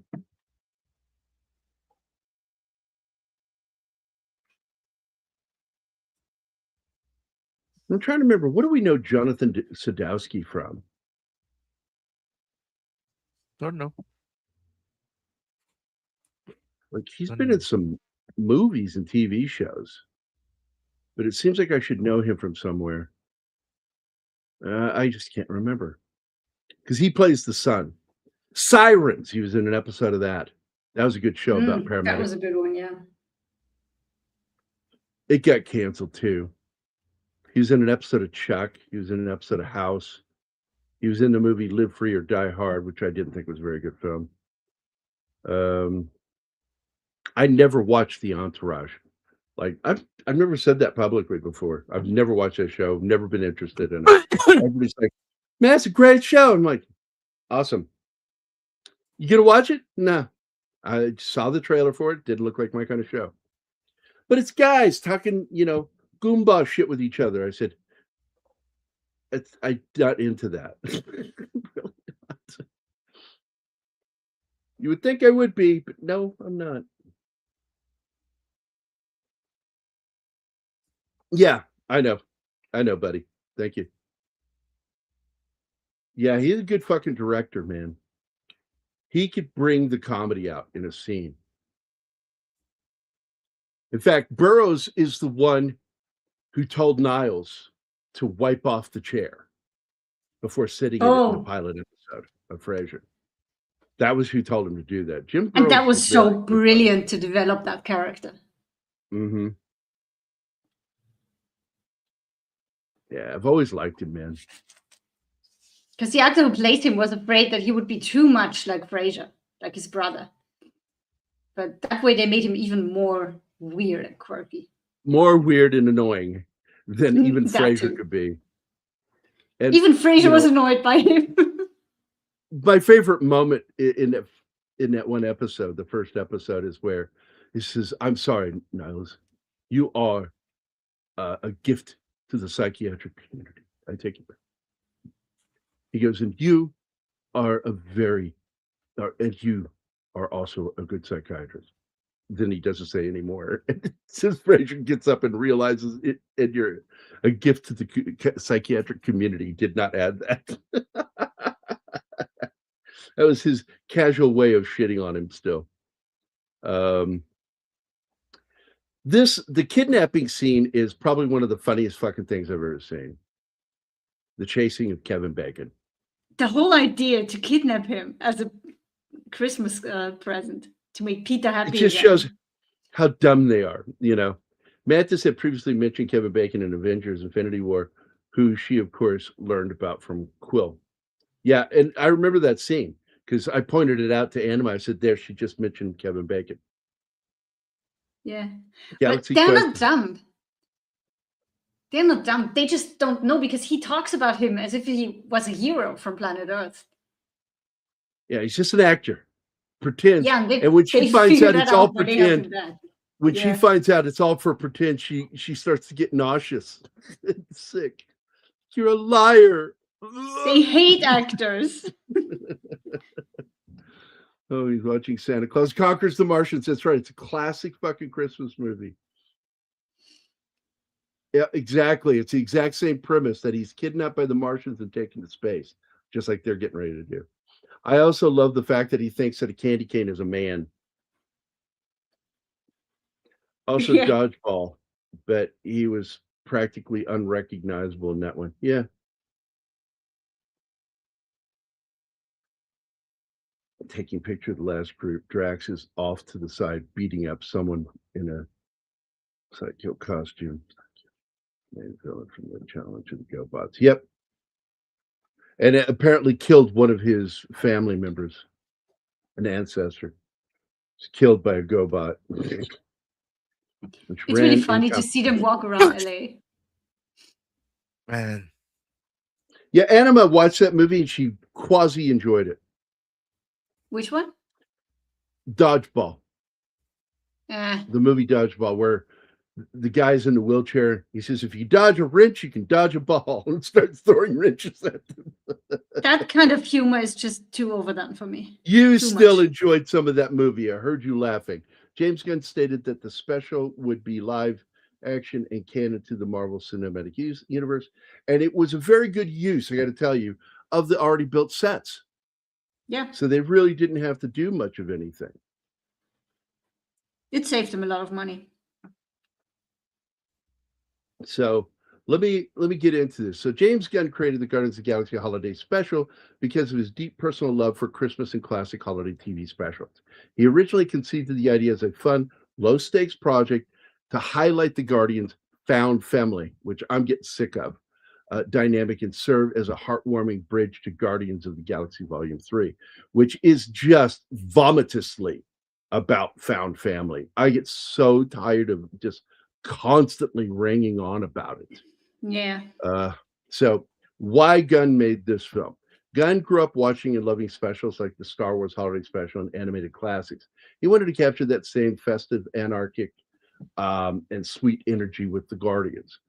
I'm trying to remember, what do we know Jonathan Sadowski from? Don't know. Like, he's been in some movies and TV shows, but it seems like I should know him from somewhere. I just can't remember. Because he plays the son. Sirens, he was in an episode of that. That was a good show about paramedics. That was a good one, yeah. It got canceled too. He was in an episode of Chuck. He was in an episode of House. He was in the movie Live Free or Die Hard, which I didn't think was a very good film. I never watched The Entourage. Like, I've never said that publicly before. I've never watched that show. Never been interested in it. Everybody's like, man, that's a great show. I'm like, awesome. You gonna watch it? No. I saw the trailer for it. Didn't look like my kind of show. But it's guys talking, Goomba shit with each other. I said, I'm not into that. Really not. You would think I would be, but no, I'm not. Yeah, I know, buddy. Thank you. Yeah, he's a good fucking director, man. He could bring the comedy out in a scene. In fact, Burroughs is the one who told Niles to wipe off the chair before sitting in it in the pilot episode of Frasier. That was who told him to do that. Jim Burroughs. And that was so brilliant to develop that character. Mm-hmm. Yeah, I've always liked him, man. Because the actor who played him was afraid that he would be too much like Frasier, like his brother. But that way they made him even more weird and quirky. More weird and annoying than even Frasier could be. And, even Frasier was annoyed by him. My favorite moment in that one episode, the first episode, is where he says, "I'm sorry, Niles. You are a gift to the psychiatric community. I take it back." He goes, "And you are and you are also a good psychiatrist." Then he doesn't say anymore. Since Frasier gets up and realizes it, and you're a gift to the psychiatric community, did not add that. That was his casual way of shitting on him still. The kidnapping scene is probably one of the funniest fucking things I've ever seen. The chasing of Kevin Bacon. The whole idea to kidnap him as a Christmas present to make Peter happy. It just shows how dumb they are, Mathis had previously mentioned Kevin Bacon in Avengers Infinity War, who she, of course, learned about from Quill. Yeah, and I remember that scene because I pointed it out to Anima. I said, there, she just mentioned Kevin Bacon. Yeah. Galaxy but they're Quest. not dumb. They're not dumb. They just don't know because he talks about him as if he was a hero from planet Earth. Yeah, he's just an actor. Pretends. Yeah, and when she finds out it's all pretend, when she finds out it's all for pretend, she starts to get nauseous and sick. You're a liar. They hate actors. Oh, he's watching Santa Claus Conquers the Martians. That's right. It's a classic fucking Christmas movie. Yeah, exactly. It's the exact same premise that he's kidnapped by the Martians and taken to space, just like they're getting ready to do. I also love the fact that he thinks that a candy cane is a man. Also, Dodgeball, but he was practically unrecognizable in that one. Yeah. Taking picture of the last group. Drax is off to the side, beating up someone in a psycho costume. Main villain from the challenge of the GoBots. Yep. And it apparently killed one of his family members, an ancestor. He's killed by a GoBot. It's really funny to see them walk around LA. Man. Yeah, Anima watched that movie and she quasi enjoyed it. Which one? Dodgeball. The movie Dodgeball, where the guy's in the wheelchair. He says, if you dodge a wrench, you can dodge a ball, and starts throwing wrenches at them. That kind of humor is just too overdone for me. You still enjoyed some of that movie. I heard you laughing. James Gunn stated that the special would be live action and canon to the Marvel Cinematic Universe. And it was a very good use, I got to tell you, of the already built sets. Yeah. So they really didn't have to do much of anything. It saved them a lot of money. So let me get into this. So James Gunn created the Guardians of the Galaxy Holiday Special because of his deep personal love for Christmas and classic holiday TV specials. He originally conceived of the idea as a fun, low-stakes project to highlight the Guardians' found family, which I'm getting sick of, dynamic, and serve as a heartwarming bridge to Guardians of the Galaxy Volume 3, which is just vomitously about found family. I get so tired of just constantly ringing on about it. Yeah. So why Gunn made this film? Gunn grew up watching and loving specials like the Star Wars Holiday Special and animated classics. He wanted to capture that same festive, anarchic, and sweet energy with the Guardians.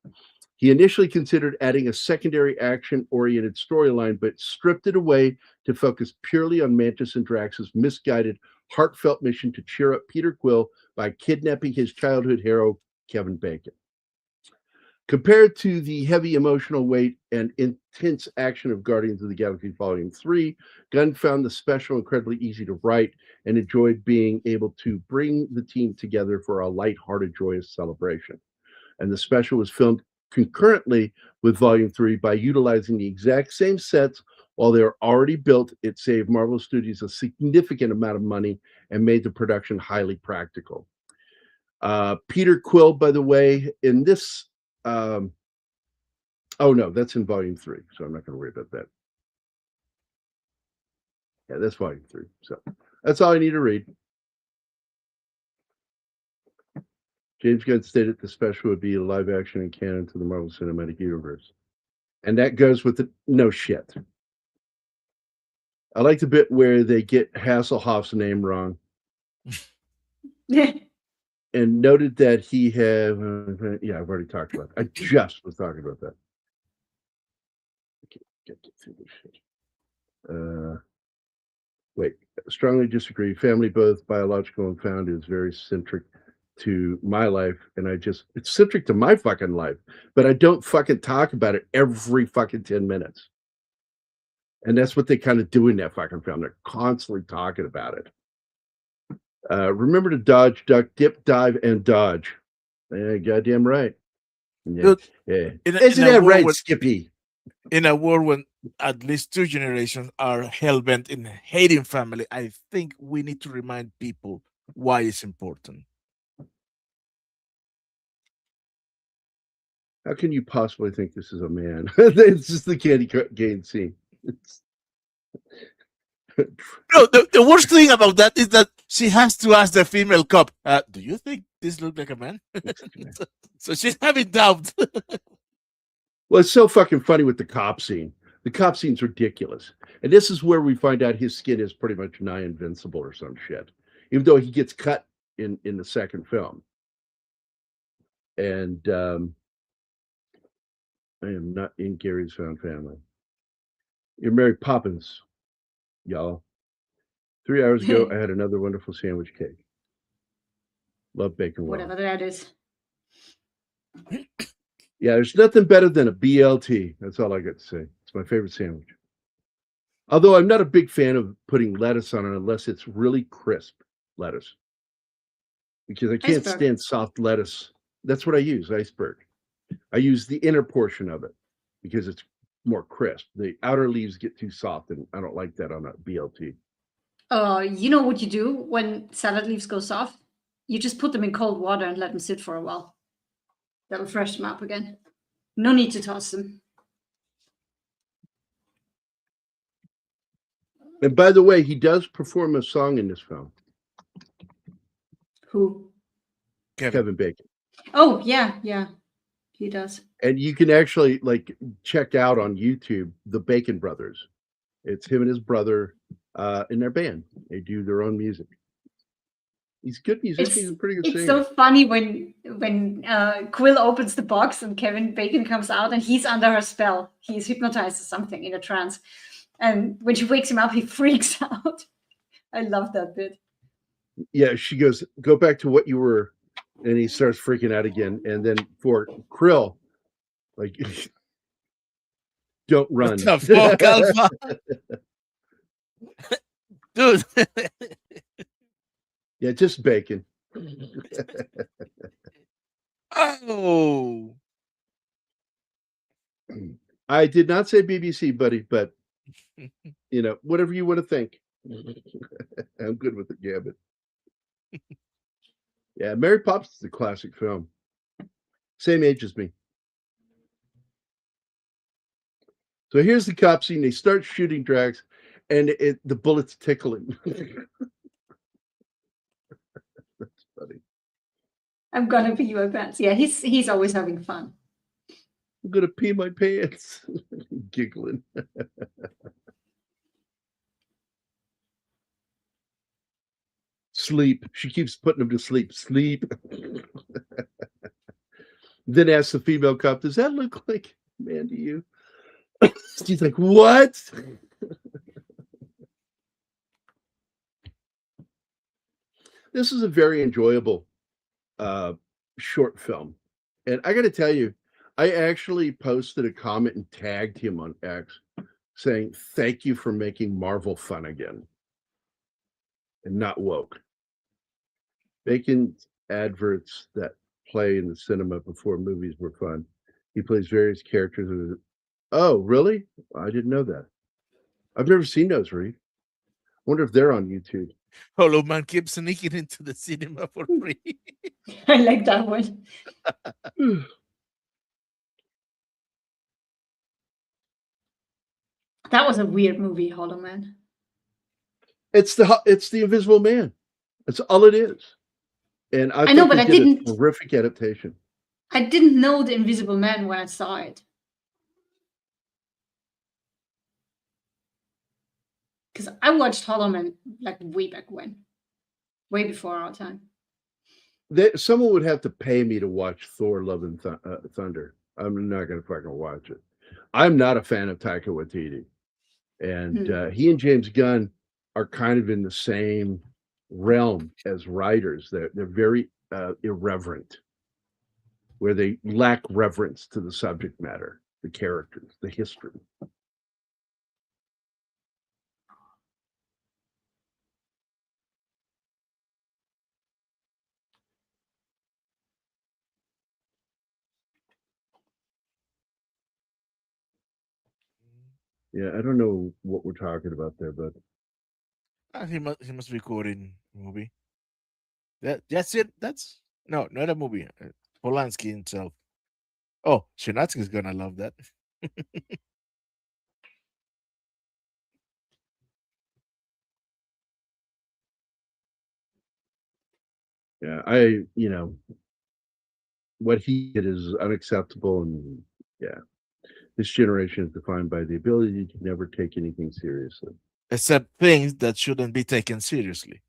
He initially considered adding a secondary action-oriented storyline, but stripped it away to focus purely on Mantis and Drax's misguided, heartfelt mission to cheer up Peter Quill by kidnapping his childhood hero, Kevin Bacon. Compared to the heavy emotional weight and intense action of Guardians of the Galaxy Volume 3, Gunn found the special incredibly easy to write and enjoyed being able to bring the team together for a lighthearted, joyous celebration. And the special was filmed concurrently with Volume 3 by utilizing the exact same sets while they were already built. It saved Marvel Studios a significant amount of money and made the production highly practical. Peter Quill, by the way, in this, oh no, that's in Volume 3, so I'm not going to worry about that. Yeah, that's Volume 3. So that's all I need to read. James Gunn stated the special would be a live action and canon to the Marvel Cinematic Universe. And that goes with the no shit. I like the bit where they get Hasselhoff's name wrong. And noted that he had, yeah, I've already talked about it. I just was talking about that. Get through this shit. Wait, strongly disagree. Family, both biological and found, is very centric to my life, and it's centric to my fucking life, but I don't fucking talk about it every fucking 10 minutes. And that's what they kind of do in that fucking film. They're constantly talking about it. Remember to dodge, duck, dip, dive, and dodge. Goddamn right. Yeah. Yeah. Isn't that right, Skippy? In a world when at least 2 generations are hell-bent in hating family, I think we need to remind people why it's important. How can you possibly think this is a man? It's just the candy cane scene. No, the worst thing about that is that she has to ask the female cop, do you think this looks like a man? So she's having doubts. Well, it's so fucking funny with the cop scene. The cop scene's ridiculous. And this is where we find out his skin is pretty much nigh invincible or some shit. Even though he gets cut in the second film. And I am not in Gary's found family. You're Mary Poppins, y'all. 3 hours ago, I had another wonderful sandwich cake. Love bacon. Whatever that is. Yeah, there's nothing better than a BLT. That's all I got to say. It's my favorite sandwich. Although I'm not a big fan of putting lettuce on it unless it's really crisp lettuce. Because I can't stand soft lettuce. That's what I use, iceberg. I use the inner portion of it because it's more crisp. The outer leaves get too soft, and I don't like that on a BLT. You know what you do when salad leaves go soft? You just put them in cold water and let them sit for a while. That'll freshen them up again. No need to toss them. And by the way, he does perform a song in this film. Who? Kevin Bacon. Oh, yeah, he does. And you can actually check out on YouTube the Bacon Brothers. It's him and his brother in their band. They do their own music. He's a good musician. He's a pretty good singer. It's so funny when Quill opens the box and Kevin Bacon comes out and he's under her spell. He's hypnotized or something in a trance. And when she wakes him up, he freaks out. I love that bit. Yeah, she goes, go back to what you were And he starts freaking out again. And then for Krill, like, don't run. What the fuck, Alpha? Dude. Yeah, just bacon. Oh. I did not say BBC, buddy, but you know, whatever you want to think. I'm good with the gambit. Yeah, Mary Poppins is a classic film. Same age as me. So here's the cop scene. They start shooting Drax, and the bullets tickling. That's funny. I'm gonna pee my pants. Yeah, he's always having fun. I'm gonna pee my pants. Giggling. Sleep. She keeps putting him to sleep. Sleep. Then asks the female cop, "Does that look like a man to you?" She's like, "What?" This is a very enjoyable short film. And I got to tell you, I actually posted a comment and tagged him on X saying, "Thank you for making Marvel fun again and not woke." Making adverts that play in the cinema before movies were fun. He plays various characters. Oh, really? I didn't know that. I've never seen those, Reed. Wonder if they're on YouTube. Hollow Man keeps sneaking into the cinema for free. I like that one. That was a weird movie, Hollow Man. It's the Invisible Man. That's all it is. And I know, think but they I did didn't. a terrific adaptation. I didn't know the Invisible Man when I saw it. Because I watched Hollow Man like way back when. Way before our time. Someone would have to pay me to watch Thor: Love and Thunder. I'm not going to fucking watch it. I'm not a fan of Taika Waititi. And he and James Gunn are kind of in the same realm as writers. They're very irreverent, where they lack reverence to the subject matter, the characters, the history. Yeah, I don't know what we're talking about there, but He must be quoting movie. That's it. That's no, not a movie. Polanski himself. Oh, Shinatsky's gonna love that. yeah, what he did is unacceptable, and yeah, this generation is defined by the ability to never take anything seriously. Except things that shouldn't be taken seriously.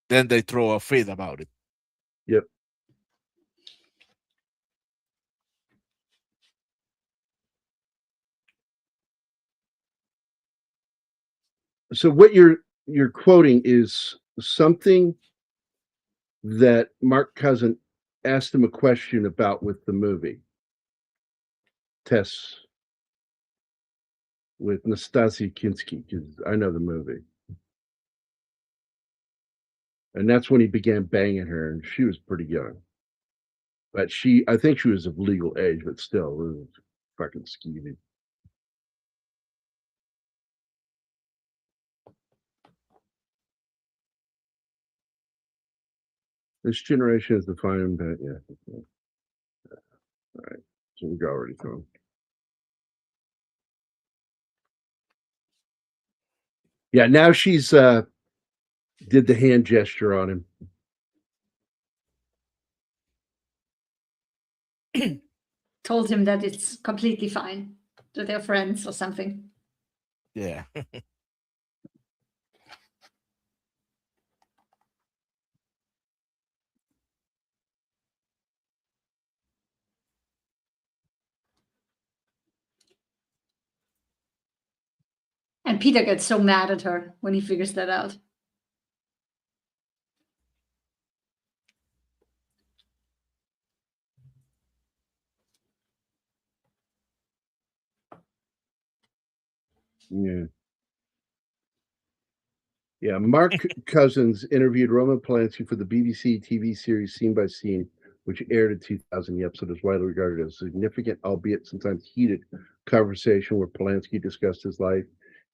Then they throw a fit about it. Yep. So what you're quoting is something that Mark Cousin asked him a question about with the movie. Tess with Nastasia Kinski, because I know the movie. And that's when he began banging her, and she was pretty young. But I think she was of legal age, but still, it was fucking skeevy. This generation is defined by, yeah. All right, so we already through. Yeah, now she's did the hand gesture on him. Told him that it's completely fine, that they're friends or something. Yeah. And Peter gets so mad at her when he figures that out. Yeah. Yeah, Mark Cousins interviewed Roman Polanski for the BBC TV series Scene by Scene, which aired in 2000. The episode is widely regarded as a significant, albeit sometimes heated, conversation where Polanski discussed his life,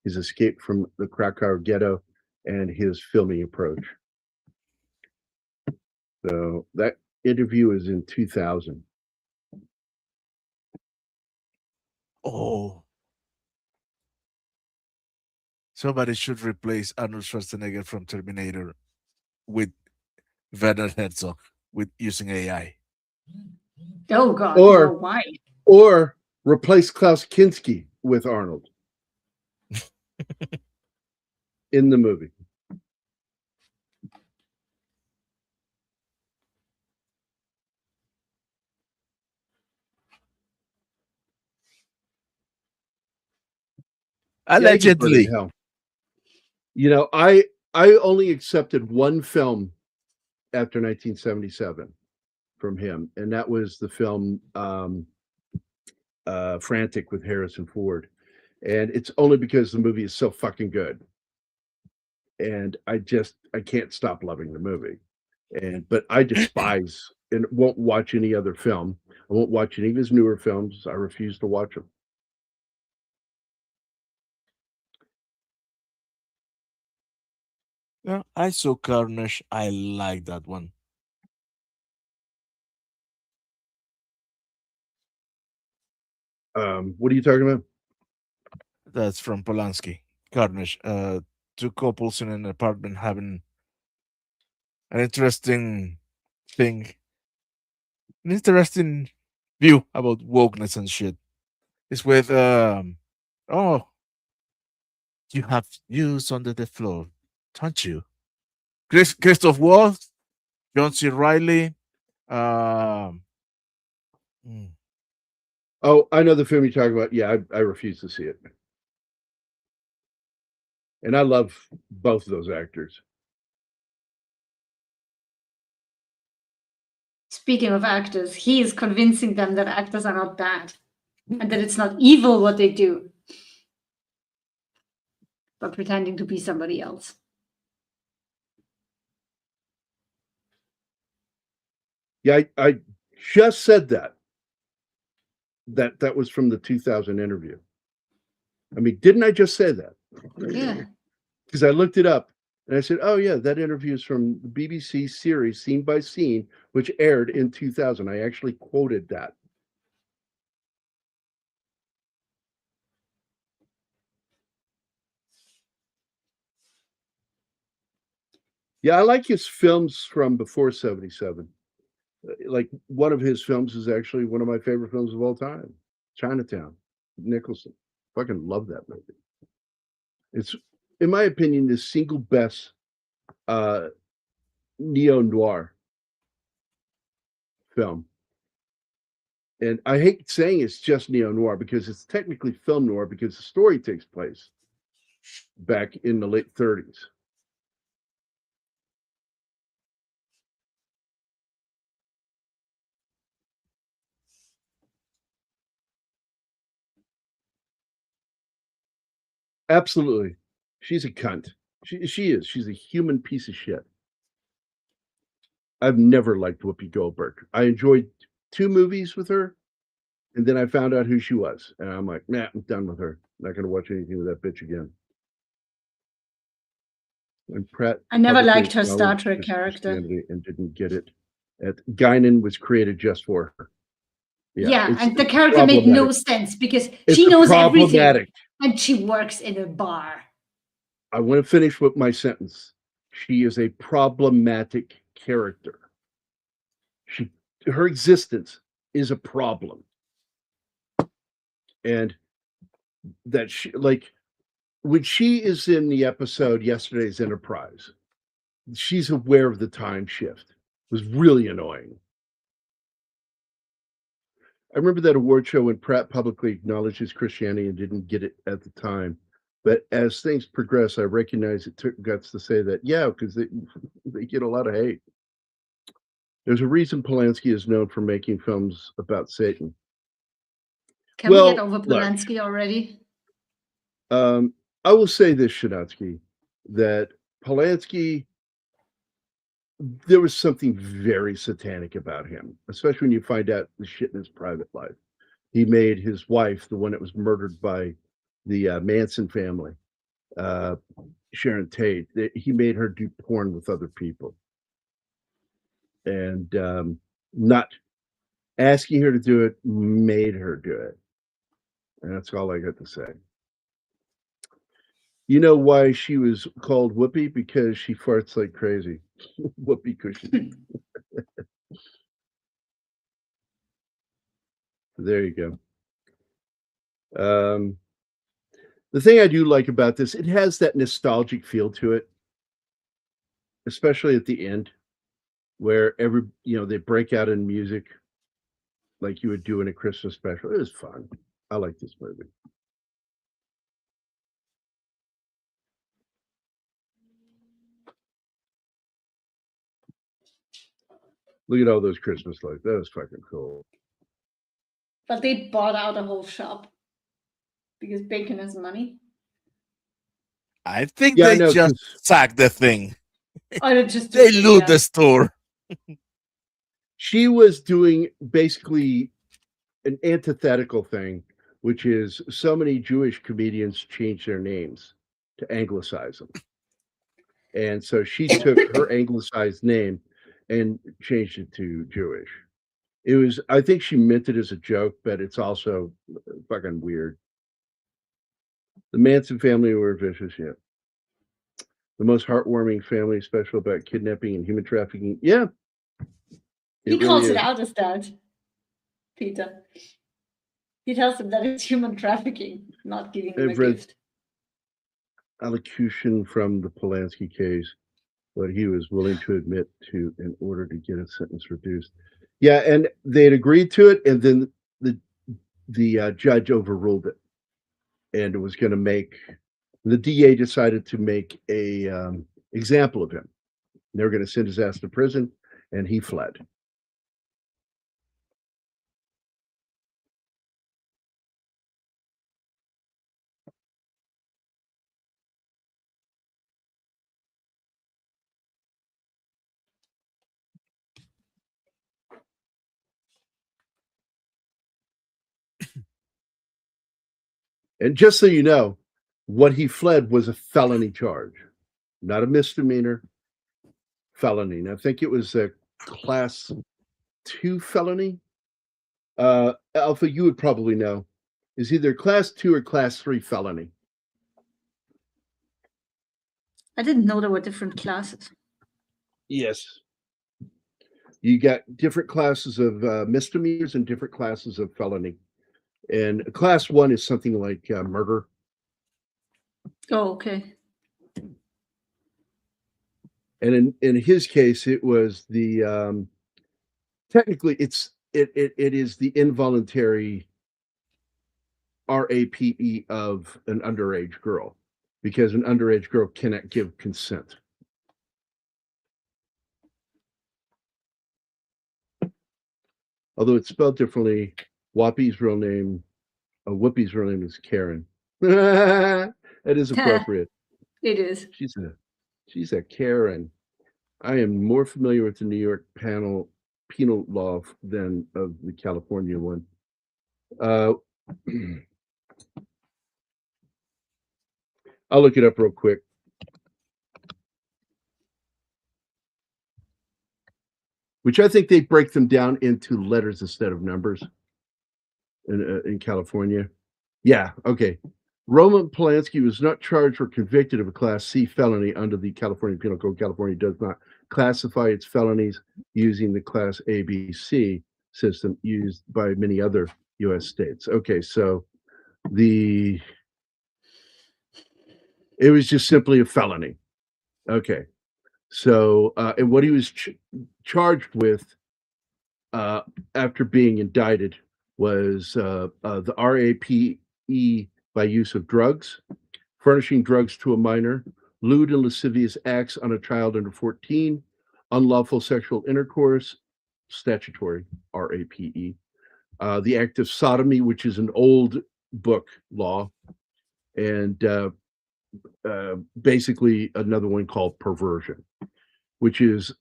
his escape from the Krakow ghetto, and his filming approach. So that interview is in 2000. Oh. Somebody should replace Arnold Schwarzenegger from Terminator with Werner Herzog with using AI. Oh God! Or no, why? Or replace Klaus Kinski with Arnold in the movie. Allegedly. Yeah, hell. You know, I only accepted one film after 1977 from him, and that was the film Frantic with Harrison Ford. And it's only because the movie is so fucking good. And I can't stop loving the movie. But I despise and won't watch any other film. I won't watch any of his newer films. I refuse to watch them. Yeah, I saw Carnage. I like that one. What are you talking about? That's from Polanski. Carnage. Two couples in an apartment having an interesting thing, an interesting view about wokeness and shit. It's with oh, you have news under the floor, don't you? Christoph Waltz, John C. Riley. Oh, I know the film you're talking about. Yeah, I refuse to see it. And I love both of those actors. Speaking of actors, he is convincing them that actors are not bad and that it's not evil what they do, but pretending to be somebody else. Yeah, I just said that. That was from the 2000 interview. I mean, didn't I just say that? Yeah. Because I looked it up and I said, oh, yeah, that interview is from the BBC series Scene by Scene, which aired in 2000. I actually quoted that. Yeah, I like his films from before 77. Like one of his films is actually one of my favorite films of all time, Chinatown, Nicholson. Fucking love that movie. It's, in my opinion, the single best neo-noir film. And I hate saying it's just neo-noir because it's technically film noir because the story takes place back in the late 30s. Absolutely. She's a cunt. She is. She's a human piece of shit. I've never liked Whoopi Goldberg. I enjoyed 2 movies with her, and then I found out who she was. And I'm like, nah, I'm done with her. Not going to watch anything with that bitch again. And Pratt. I never liked her Star Trek character. And didn't get it. Guinan was created just for her. Yeah, and the character made no sense because she knows everything and she works in a bar. I want to finish with my sentence. She is a problematic character. Her existence is a problem. And that she, like, when she is in the episode Yesterday's Enterprise, she's aware of the time shift. It was really annoying. I remember that award show when Pratt publicly acknowledged his Christianity and didn't get it at the time. But as things progress, I recognize it took guts to say that, yeah, because they get a lot of hate. There's a reason Polanski is known for making films about Satan. Can we get over Polanski already? I will say this, Shinatsky, that Polanski, there was something very satanic about him, especially when you find out the shit in his private life. He made his wife, the one that was murdered by the Manson family, Sharon Tate, he made her do porn with other people. And not asking her to do it, made her do it. And that's all I got to say. You know why she was called Whoopi? Because she farts like crazy. Whoopi cushion. There you go. The thing I do like about this, it has that nostalgic feel to it, especially at the end, where they break out in music like you would do in a Christmas special. It was fun. I like this movie. Look at all those Christmas lights. That was fucking cool. But they bought out a whole shop because Bacon has money. I think they just sacked the thing. Or they loot the store. She was doing basically an antithetical thing, which is so many Jewish comedians changed their names to anglicize them. And so she took her anglicized name and changed it to Jewish. I think she meant it as a joke, but it's also fucking weird. The Manson family were vicious, yeah. The most heartwarming family special about kidnapping and human trafficking. Yeah. He calls it out as that, Peter. He tells them that it's human trafficking, not giving them a gift. Allocution from the Polanski case, what he was willing to admit to in order to get a sentence reduced. Yeah, and they had agreed to it, and then the judge overruled it, and it was going to make the DA decided to make a example of him. They were going to send his ass to prison, and he fled. And just so you know, what he fled was a felony charge, not a misdemeanor, felony. And I think it was a class 2 felony. Alpha, you would probably know. Is either class 2 or class 3 felony. I didn't know there were different classes. Yes. You got different classes of misdemeanors and different classes of felony. And class 1 is something like murder. Oh, okay. And in his case, it was the technically it is the involuntary rape of an underage girl, because an underage girl cannot give consent. Although it's spelled differently, Whoopi's real name is Karen. That is appropriate. It is. She's a Karen. I am more familiar with the New York penal law than of the California one. I'll look it up real quick. Which I think they break them down into letters instead of numbers in California. Yeah, okay. Roman Polanski was not charged or convicted of a Class C felony under the California Penal Code. California does not classify its felonies using the Class ABC system used by many other U.S. states. Okay, so it was just simply a felony. Okay. So, and what he was charged with after being indicted was the RAPE by use of drugs, furnishing drugs to a minor, lewd and lascivious acts on a child under 14, unlawful sexual intercourse, statutory RAPE, the act of sodomy, which is an old book law, and basically another one called perversion, which is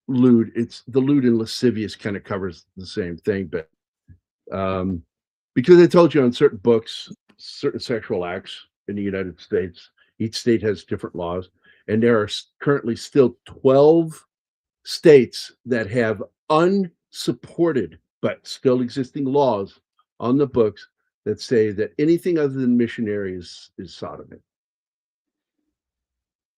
lewd. It's the lewd and lascivious kind of covers the same thing, but because I told you on certain books, certain sexual acts in the United States, each state has different laws, and there are currently still 12 states that have unsupported but still existing laws on the books that say that anything other than missionary is sodomy.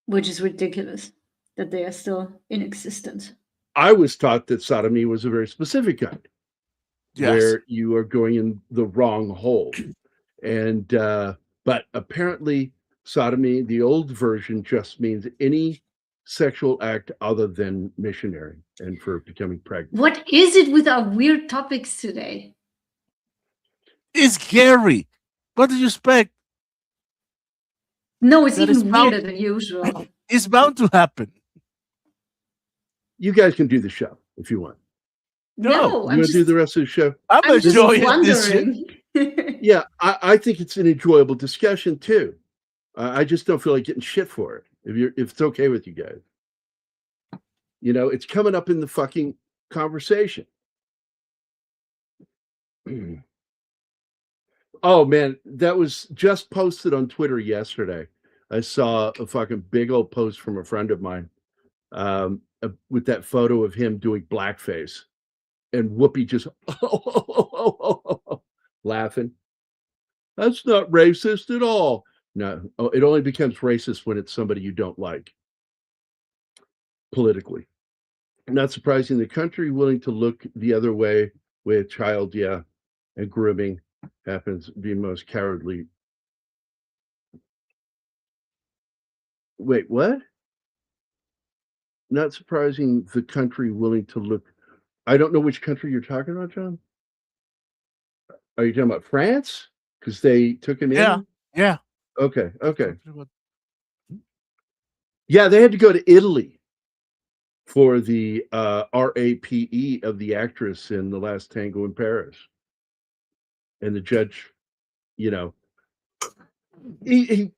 Which is ridiculous that they are still in existence. I was taught that sodomy was a very specific kind, Yes. where you are going in the wrong hole. And but apparently sodomy, the old version, just means any sexual act other than missionary and for becoming pregnant. What is it with our weird topics today? It's Gary. What do you expect? No, it's That is even bound- weirder than usual. It's bound to happen. You guys can do the show if you want. No, No, You I'm want to just, do the rest of the show? I'm I'm just enjoying this shit. wondering. Yeah, I think it's an enjoyable discussion too. I just don't feel like getting shit for it. If it's okay with you guys, you know, it's coming up in the fucking conversation. Oh man, that was just posted on Twitter yesterday. I saw a fucking big old post from a friend of mine with that photo of him doing blackface, and Whoopi just laughing. That's not racist at all. No, it only becomes racist when it's somebody you don't like politically. Not surprising, the country willing to look the other way with child, yeah, and grooming happens to be most cowardly. Wait, what? Not surprising, the country willing to look. I don't know which country you're talking about, John. Are you talking about France? Because they took him in? Yeah. Okay. Yeah, they had to go to Italy for the RAPE of the actress in The Last Tango in Paris. And the judge, you know, he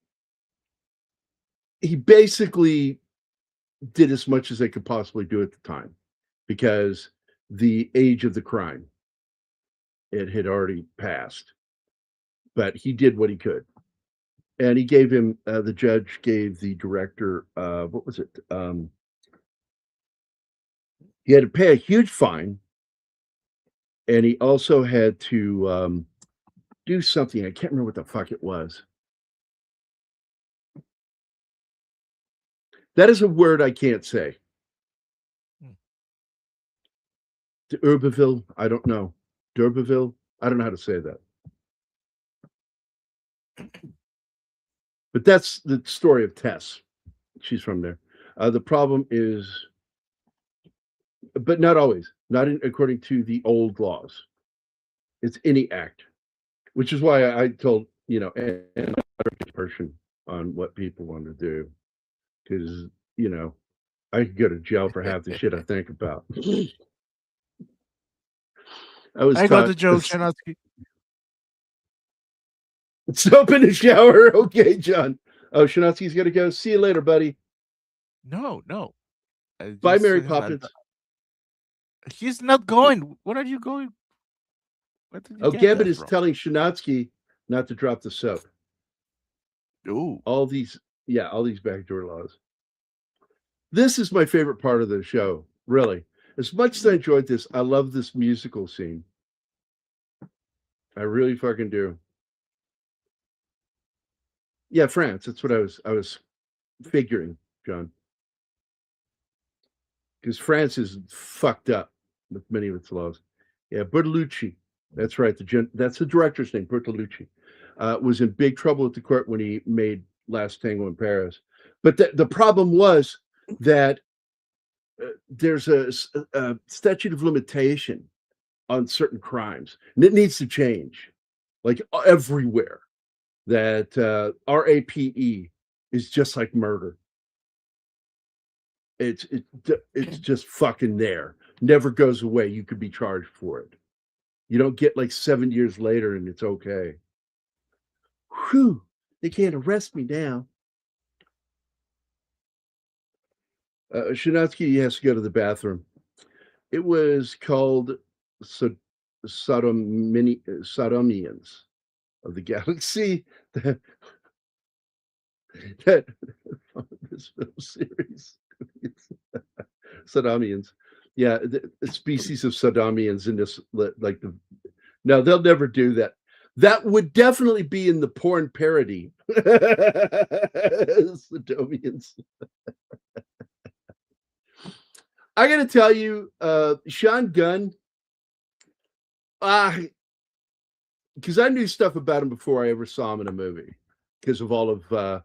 basically did as much as they could possibly do at the time, because the age of the crime, it had already passed. But he did what he could. And he gave him, the judge gave the director, what was it? He had to pay a huge fine. And he also had to do something. I can't remember what the fuck it was. That is a word I can't say. D'Urberville, I don't know. D'Urberville, I don't know how to say that. But that's the story of Tess. She's from there. The problem is, but not always, not according to the old laws. It's any act, which is why I told, you know, and person on what people want to do, because, you know, I could go to jail for half the shit I think about. I got the joke, Shanatsky. Soap in the shower. Okay, John. Oh, Shanatsky's got to go. See you later, buddy. No. Bye, Mary Poppins. He's not going. What are you going? Oh, Gambit is telling Shanatsky not to drop the soap. Ooh. All these backdoor laws. This is my favorite part of the show, really. As much as I enjoyed this, I love this musical scene. I really fucking do. Yeah, France. That's what I was figuring, John. Because France is fucked up with many of its laws. Yeah, Bertolucci. That's right. That's the director's name, Bertolucci. Was in big trouble at the court when he made Last Tango in Paris. But the problem was that there's a statute of limitation on certain crimes, and it needs to change, like everywhere. That RAPE is just like murder. It's just fucking there. Never goes away. You could be charged for it. You don't get like 7 years later and it's okay. Whew. They can't arrest me now. Shinatsky has to go to the bathroom. It was called Sodomians of the Galaxy. That this film series. Sodomians. Yeah, the species of Sodomians in this, like the. No, they'll never do that. That would definitely be in the porn parody. Sodomians. I got to tell you, Sean Gunn, because I knew stuff about him before I ever saw him in a movie, because of all of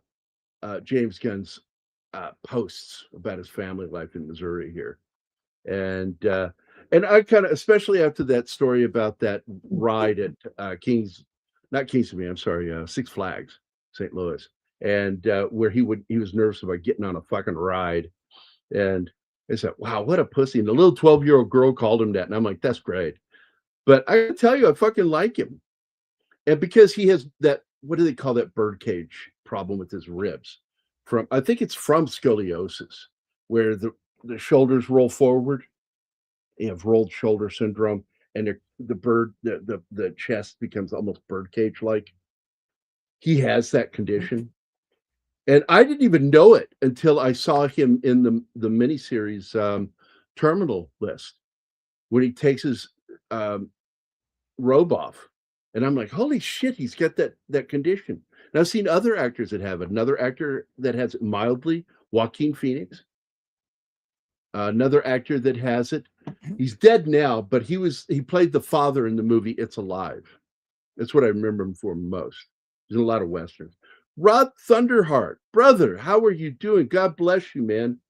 James Gunn's posts about his family life in Missouri here, and I kind of, especially after that story about that ride at Six Flags, St. Louis, and where he was nervous about getting on a fucking ride, and I said, wow, what a pussy. And the little 12-year-old girl called him that. And I'm like, that's great. But I tell you, I fucking like him. And because he has that, what do they call that birdcage problem with his ribs? I think it's from scoliosis, where the shoulders roll forward. You have rolled shoulder syndrome. And the chest becomes almost birdcage-like. He has that condition. And I didn't even know it until I saw him in the miniseries Terminal List, when he takes his robe off. And I'm like, holy shit, he's got that condition. And I've seen other actors that have it. Another actor that has it mildly, Joaquin Phoenix. Another actor that has it. He's dead now, but he played the father in the movie It's Alive. That's what I remember him for most. He's in a lot of Westerns. Rod Thunderheart, brother, how are you doing? God bless you, man.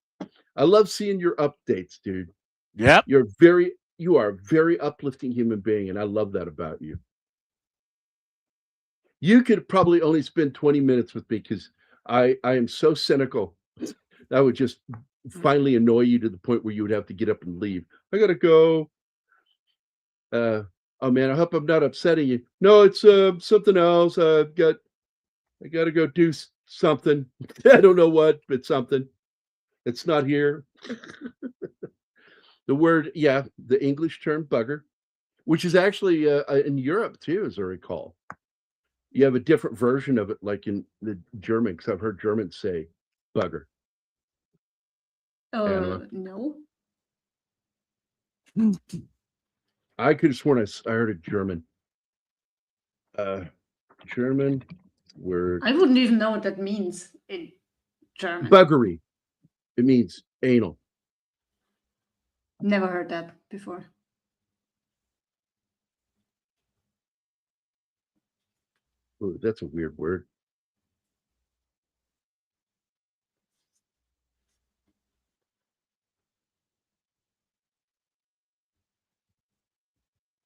I love seeing your updates, dude. Yeah. You are a very uplifting human being, and I love that about you. You could probably only spend 20 minutes with me, because I am so cynical. I would just finally annoy you to the point where you would have to get up and leave. I gotta go. Oh man, I hope I'm not upsetting you. No, it's something else. I got to go do something. I don't know what, but something. It's not here. The word, the English term bugger, which is actually in Europe too, as I recall. You have a different version of it, like in the German, because I've heard Germans say bugger. No. I could have sworn I heard a German. German word. I wouldn't even know what that means in German. Buggery. It means anal. Never heard that before. Ooh, that's a weird word.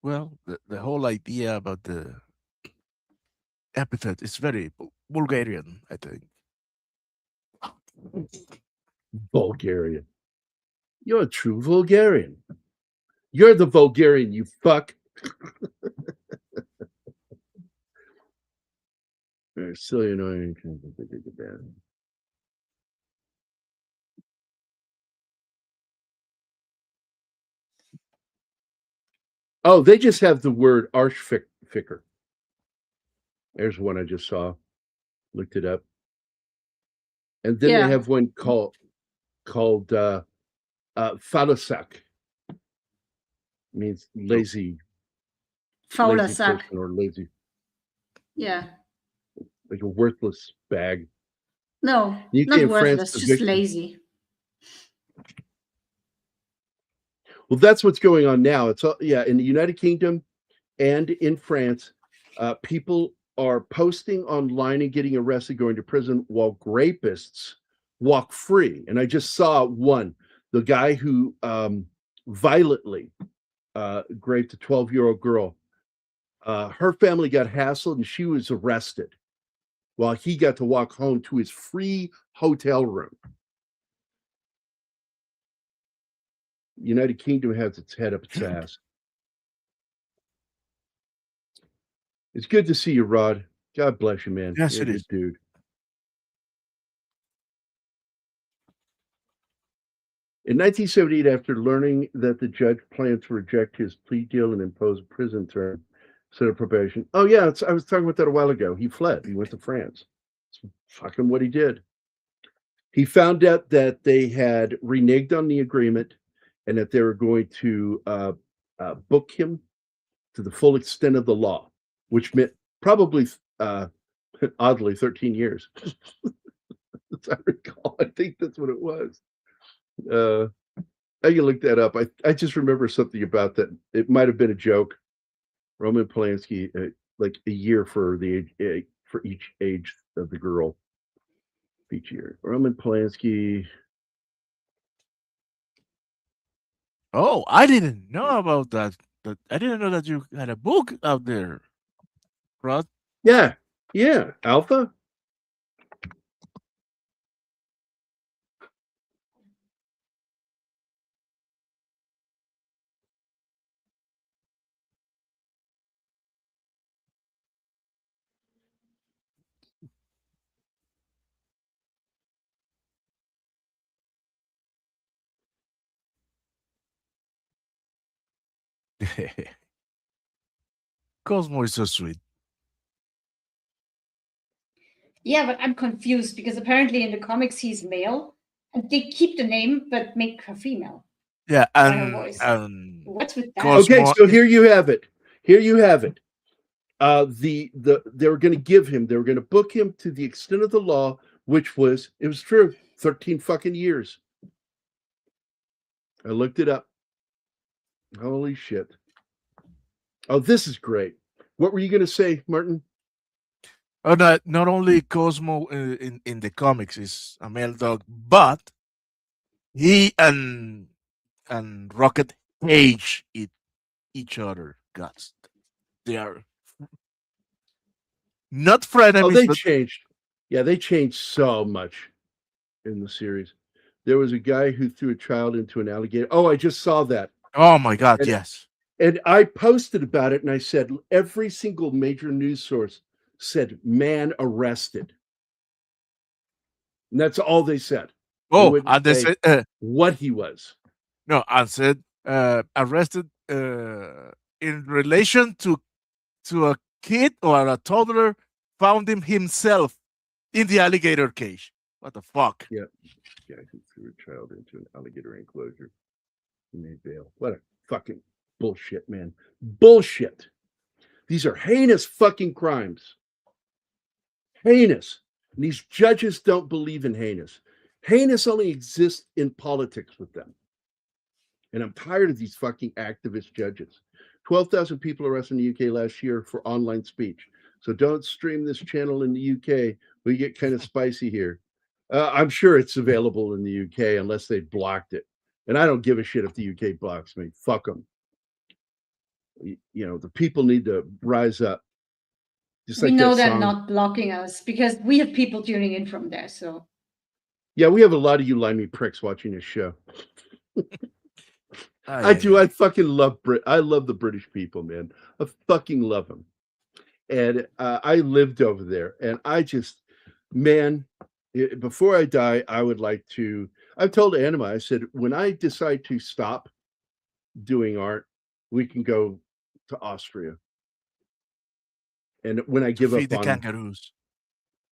Well, the whole idea about the epithet is very Bulgarian, I think. Bulgarian. You're a true Bulgarian. You're the Bulgarian, you fuck. Silly, annoying. Oh, they just have the word Arschficker. There's one I just saw. Looked it up. And then they have one called Faulesack. Means lazy. Faulesack. Or lazy. Yeah. Like a worthless bag. No, not worthless, just lazy. Well, that's what's going on now. It's in the United Kingdom and in France, people are posting online and getting arrested, going to prison, while rapists walk free. And I just saw one, the guy who violently raped a 12-year-old girl. Her family got hassled and she was arrested, while he got to walk home to his free hotel room. United Kingdom has its head up its ass. It's good to see you, Rod. God bless you, man. Yes, You're a it good is. dude. In 1978, after learning that the judge planned to reject his plea deal and impose a prison term instead of probation. Oh, yeah, I was talking about that a while ago. He fled. He went to France. It's fucking what he did. He found out that they had reneged on the agreement and that they were going to book him to the full extent of the law, which meant probably, oddly, 13 years. As I recall, I think that's what it was. I can look that up. I just remember something about that. It might have been a joke. Roman Polanski, like a year for the age, for each age of the girl. Each year, Roman Polanski. Oh, I didn't know about that. I didn't know that you had a book out there, Rod. Yeah, Alpha. Cosmo is so sweet. Yeah, but I'm confused because apparently in the comics he's male, and they keep the name but make her female. Yeah, by her voice. What's with that? Cosmo Okay, so here you have it. Here you have it. They were going to give him. They were going to book him to the extent of the law, which was it was true. 13 fucking years. I looked it up. Holy shit. Oh, this is great. What were you going to say, Martin? Oh, not only Cosmo in the comics is a male dog, but he and Rocket hate each other guts. They are not frenemies. Oh, they but changed. Yeah, they changed so much in the series. There was a guy who threw a child into an alligator. Oh, I just saw that. Oh my God, yes. And I posted about it and I said every single major news source said man arrested. And that's all they said. Oh, and they said what he was. No, and said arrested in relation to a kid or a toddler found him himself in the alligator cage. What the fuck? Yeah. Guy who threw a child into an alligator enclosure. He made bail. What a fucking bullshit, man. Bullshit. These are heinous fucking crimes. Heinous. And these judges don't believe in heinous. Heinous only exists in politics with them. And I'm tired of these fucking activist judges. 12,000 people arrested in the UK last year for online speech. So don't stream this channel in the UK. We get kind of spicy here. I'm sure it's available in the UK unless they blocked it. And I don't give a shit if the UK blocks me. Fuck them. You know, the people need to rise up. Just we like know they're not blocking us because we have people tuning in from there. So yeah, we have a lot of you limey pricks watching this show. I do. I fucking love I love the British people, man. I fucking love them. And I lived over there, and I just, man, before I die, I would like to. I've told Anima, I said, when I decide to stop doing art, we can go to Austria. And when I give up the on kangaroos,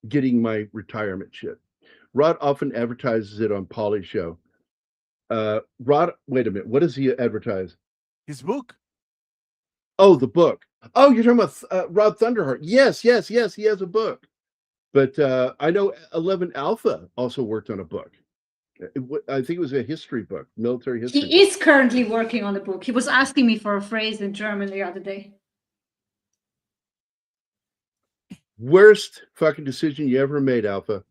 getting my retirement shit, Rod often advertises it on Polly's show. Rod, wait a minute. What does he advertise? His book. Oh, the book. Oh, you're talking about Rod Thunderheart. Yes. He has a book. But I know 11 Alpha also worked on a book. I think it was a history book, military history. He is currently working on the book. He was asking me for a phrase in German the other day. Worst fucking decision you ever made, Alpha.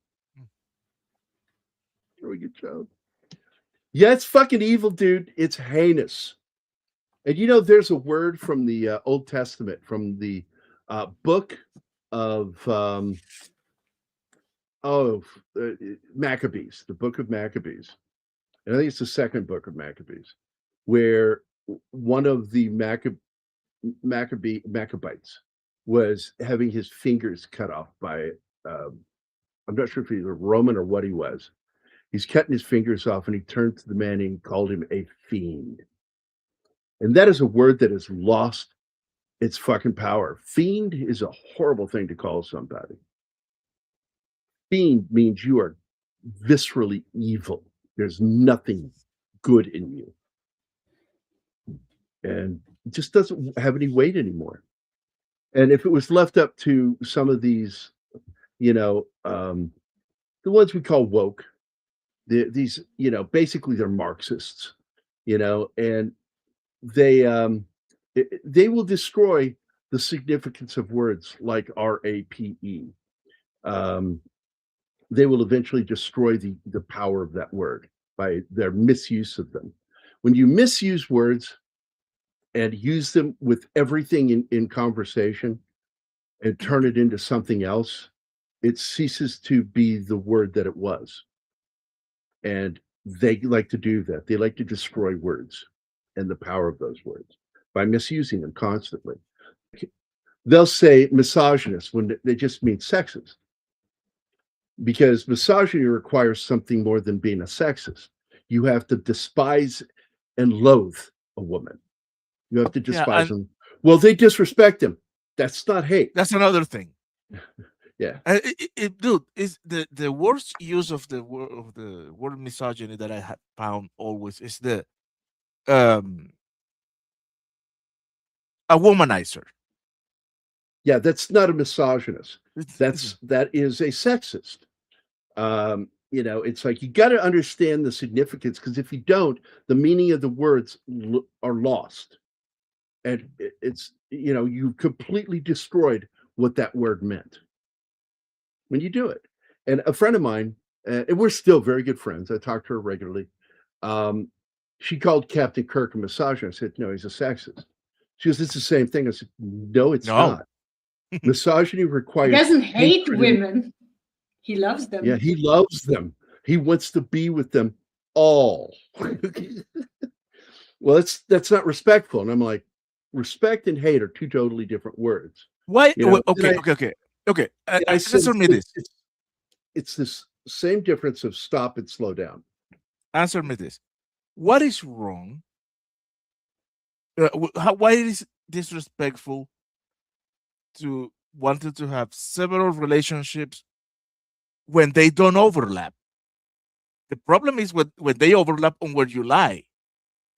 Very good job. Yeah, it's fucking evil, dude. It's heinous. And you know, there's a word from the Old Testament, from the book of Maccabees, the book of Maccabees. And I think it's the second book of Maccabees, where one of the Maccabites was having his fingers cut off by, I'm not sure if he was a Roman or what he was. He's cutting his fingers off, and he turned to the man and called him a fiend. And that is a word that has lost its fucking power. Fiend is a horrible thing to call somebody. Fiend means you are viscerally evil. There's nothing good in you. And it just doesn't have any weight anymore. And if it was left up to some of these, the ones we call woke, these, basically they're Marxists, and they will destroy the significance of words like RAPE. They will eventually destroy the power of that word by their misuse of them. When you misuse words and use them with everything in conversation and turn it into something else, it ceases to be the word that it was. And they like to do that. They like to destroy words and the power of those words by misusing them constantly. They'll say misogynist when they just mean sexist, because misogyny requires something more than being a sexist. You have to despise and loathe a woman. You have to despise them. Well, they disrespect him. That's not hate. That's another thing. Yeah, dude, is the worst use of the word misogyny that I have found always is the a womanizer. Yeah, that's not a misogynist. That is a sexist. It's like you got to understand the significance, because if you don't, the meaning of the words are lost, and it's you completely destroyed what that word meant when you do it. And a friend of mine, and we're still very good friends. I talk to her regularly. She called Captain Kirk a misogynist. I said, no, he's a sexist. She goes, it's the same thing. I said, no, it's not. Misogyny requires. He doesn't hate women. He loves them. Yeah, he loves them. He wants to be with them all. Well, that's not respectful. And I'm like, respect and hate are two totally different words. Why? Okay. Answer me this. It's this same difference of stop and slow down. Answer me this. What is wrong? Why is it disrespectful to wanting to have several relationships when they don't overlap? The problem is when they overlap on where you lie.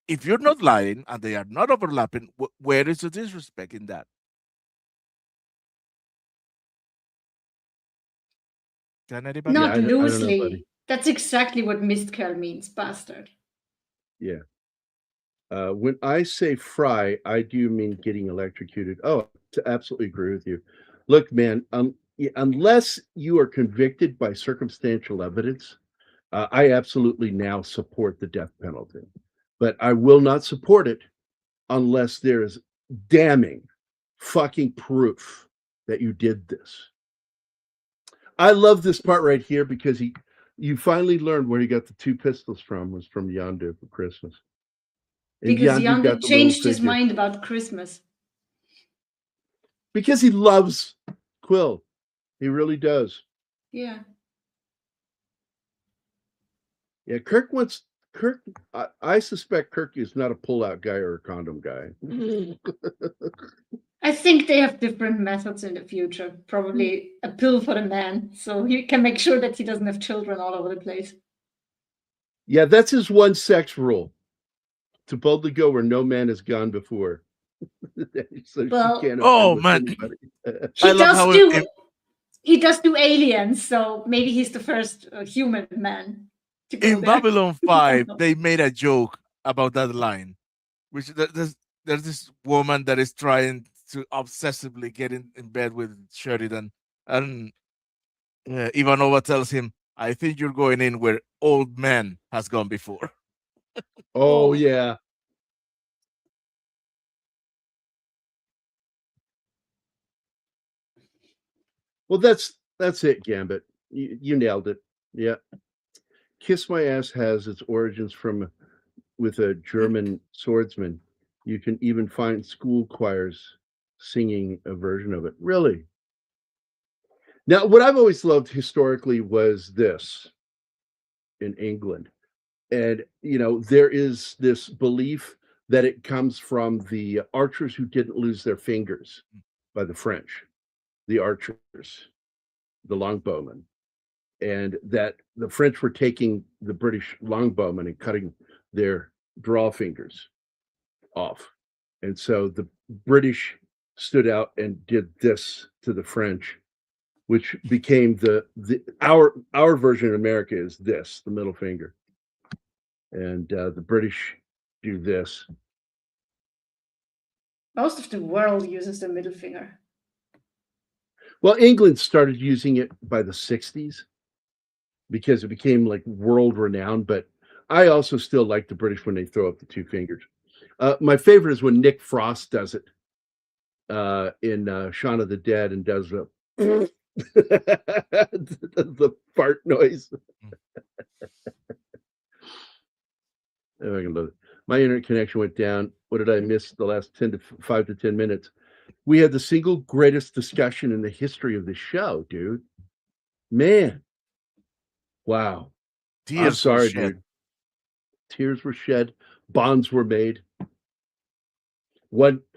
If you're not lying and they are not overlapping, where is the disrespect in that? Can anybody? Not loosely. That's exactly what miscall means, bastard. Yeah. When I say fry, I do mean getting electrocuted. Oh, to absolutely agree with you. Look, man, unless you are convicted by circumstantial evidence, I absolutely now support the death penalty. But I will not support it unless there is damning fucking proof that you did this. I love this part right here because you finally learned where he got the 2 pistols from was from Yondu for Christmas. And because Yondu changed his mind about Christmas. Because he loves Quill. He really does. Yeah. Yeah, I suspect Kirk is not a pull-out guy or a condom guy. I think they have different methods in the future. Probably a pill for the man, so he can make sure that he doesn't have children all over the place. Yeah, that's his one sex rule. To boldly go where no man has gone before. So oh man, he does do aliens, so maybe he's the first human man. In Babylon 5, they made a joke about that line, which there's this woman that is trying to obsessively get in bed with Sheridan, and Ivanova tells him, "I think you're going in where old man has gone before." Oh yeah. Well, that's it, Gambit. You nailed it. Yeah. Kiss My Ass has its origins with a German swordsman. You can even find school choirs singing a version of it. Really. Now, what I've always loved historically was this in England. And, there is this belief that it comes from the archers who didn't lose their fingers by the French, the archers, the longbowmen, and that the French were taking the British longbowmen and cutting their draw fingers off. And so the British stood out and did this to the French, which became our version in America is this, the middle finger. And the British do this. Most of the world uses the middle finger. Well, England started using it by the 60s because it became like world renowned. But I also still like the British when they throw up the two fingers. My favorite is when Nick Frost does it in Shaun of the Dead and does the the fart noise. Oh, I can love it. My internet connection went down. What did I miss the last 5 to 10 minutes? We had the single greatest discussion in the history of the show, dude. Man. Wow. I'm sorry, dude. Tears were shed. Bonds were made.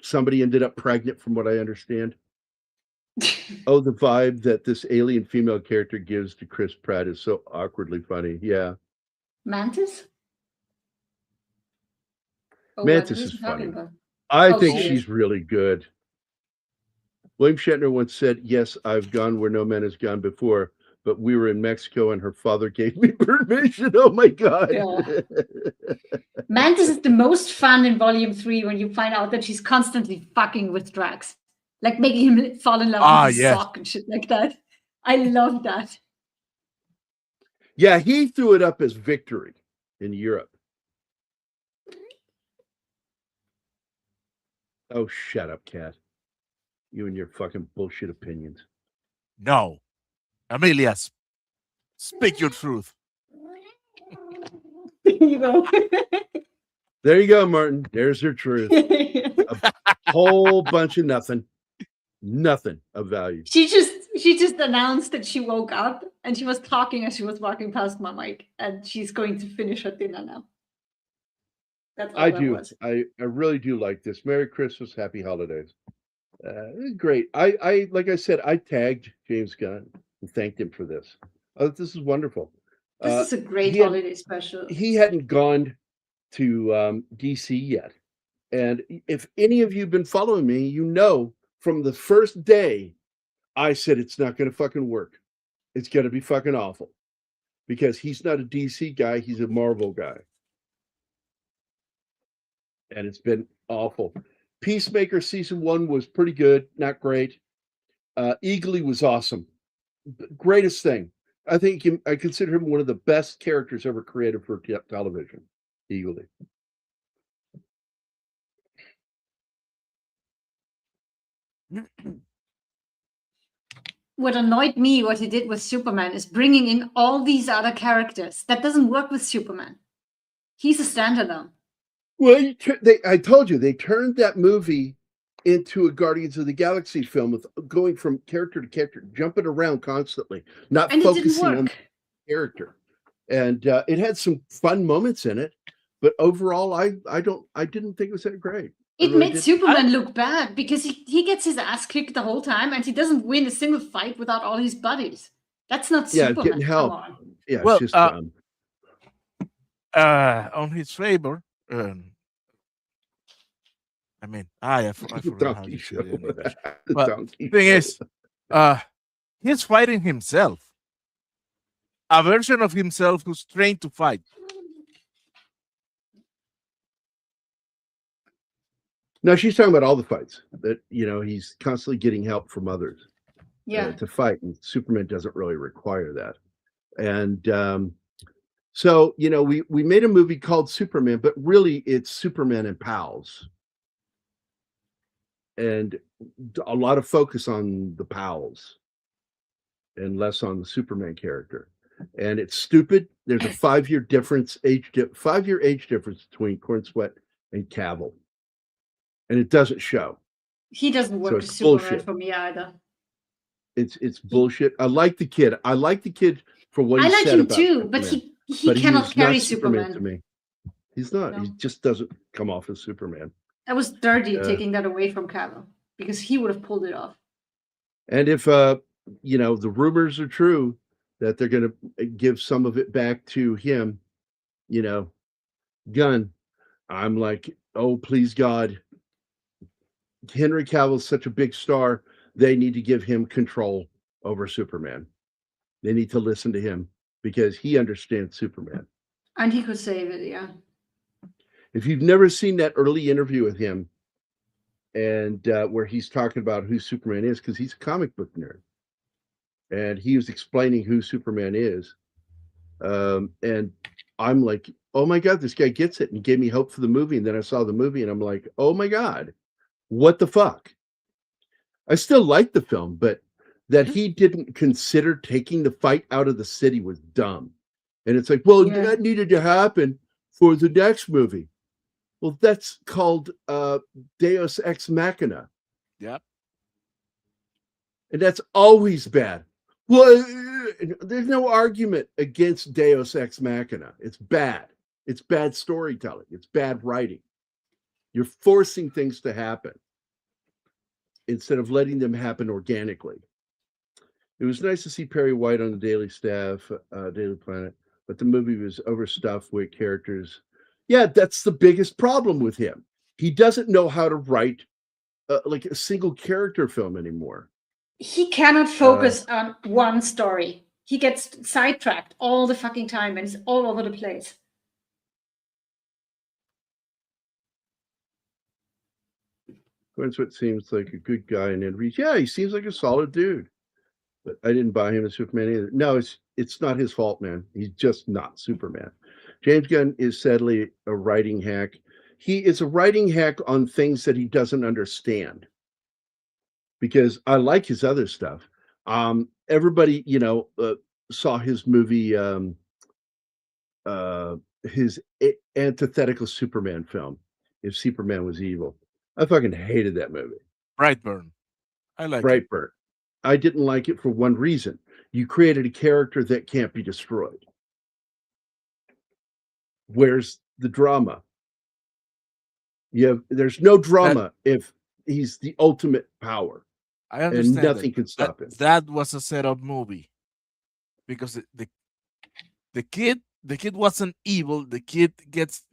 Somebody ended up pregnant, from what I understand. Oh, the vibe that this alien female character gives to Chris Pratt is so awkwardly funny. Yeah. Mantis? Mantis is funny. I think she's really good. William Shatner once said, "Yes, I've gone where no man has gone before, but we were in Mexico and her father gave me permission." Oh my God. Yeah. Mantis is the most fun in Volume 3 when you find out that she's constantly fucking with Drax. Like making him fall in love with his sock and shit like that. I love that. Yeah, he threw it up as victory in Europe. Oh, shut up, Cat. You and your fucking bullshit opinions. No. Amelia, speak your truth. You go. There you go, Martin. There's her truth. A whole bunch of nothing. Nothing of value. She just announced that she woke up and she was talking as she was walking past my mic, and she's going to finish her dinner now. That's all I that do. was. I really do like this. Merry Christmas, Happy Holidays. Great. I like I said, I tagged James Gunn and thanked him for this. This is wonderful. This is a great holiday special. He hadn't gone to DC yet. And if any of you have been following me, you know from the first day I said it's not going to fucking work. It's going to be fucking awful. Because he's not a DC guy, he's a Marvel guy. And it's been awful. Peacemaker season 1 was pretty good, not great. Eagly was awesome. Greatest thing. I consider him one of the best characters ever created for television. Eagly. What annoyed me, what he did with Superman, is bringing in all these other characters. That doesn't work with Superman. He's a standalone. Well, I told you, they turned that movie into a Guardians of the Galaxy film with going from character to character, jumping around constantly, not focusing on the character. And it had some fun moments in it, but overall, I didn't think it was that great. It made Superman look bad because he gets his ass kicked the whole time and he doesn't win a single fight without all his buddies. That's not Superman. Getting help. Yeah, well, it's just dumb. On his favor, I mean, I forgot how you should it in English. But the thing is, he's fighting himself. A version of himself who's trained to fight. No, she's talking about all the fights that, he's constantly getting help from others to fight. And Superman doesn't really require that. And so, we made a movie called Superman, but really it's Superman and pals. And a lot of focus on the pals and less on the Superman character. And it's stupid. There's a 5-year age difference between Corn Sweat and Cavill. And it doesn't show. He doesn't work So as it's Superman bullshit. for me either. It's bullshit. I like the kid. I like the kid for what he I like said him about too, Superman. but he But cannot is carry not Superman to Superman. me. He's not. No. He just doesn't come off as Superman. That was dirty taking that away from Cavill because he would have pulled it off. And if you know, the rumors are true that they're going to give some of it back to him, you know, Gunn, I'm like, oh please God, Henry Cavill's such a big star. They need to give him control over Superman. They need to listen to him because he understands Superman. And he could save it, yeah. If you've never seen that early interview with him, and where he's talking about who Superman is, because he's a comic book nerd, and he was explaining who Superman is, and I'm like, oh my God, this guy gets it, and he gave me hope for the movie. And then I saw the movie, and I'm like, oh my God, what the fuck? I still like the film, but that he didn't consider taking the fight out of the city was dumb. And it's like, well, that needed to happen for the next movie. Well, that's called Deus Ex Machina. Yep. And that's always bad. Well, there's no argument against Deus Ex Machina. It's bad. It's bad storytelling. It's bad writing. You're forcing things to happen instead of letting them happen organically. It was nice to see Perry White on the Daily staff, Daily Planet, but the movie was overstuffed with characters. Yeah, that's the biggest problem with him. He doesn't know how to write like a single character film anymore. He cannot focus on one story. He gets sidetracked all the fucking time and it's all over the place. Winslet seems like a good guy in interviews. Yeah, he seems like a solid dude. But I didn't buy him as Superman either. No, it's not his fault, man. He's just not Superman. James Gunn is sadly a writing hack. He is a writing hack on things that he doesn't understand. Because I like his other stuff. Everybody, you know, saw his movie, his antithetical Superman film, If Superman Was Evil. I fucking hated that movie. Brightburn. I like Brightburn. I didn't like it for one reason. You created a character that can't be destroyed. Where's the drama? There's no drama if he's the ultimate power. I understand. And nothing can stop him. That was a setup movie. Because the kid wasn't evil. The kid gets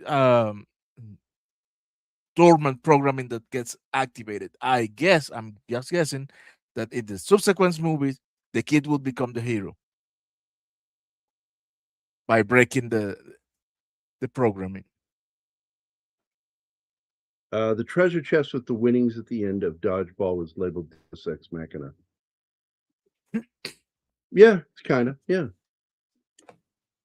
dormant programming that gets activated. I'm just guessing that in the subsequent movies, the kid will become the hero by breaking the programming. The treasure chest with the winnings at the end of Dodgeball was labeled Deus Ex Machina. Yeah, it's kind of, yeah.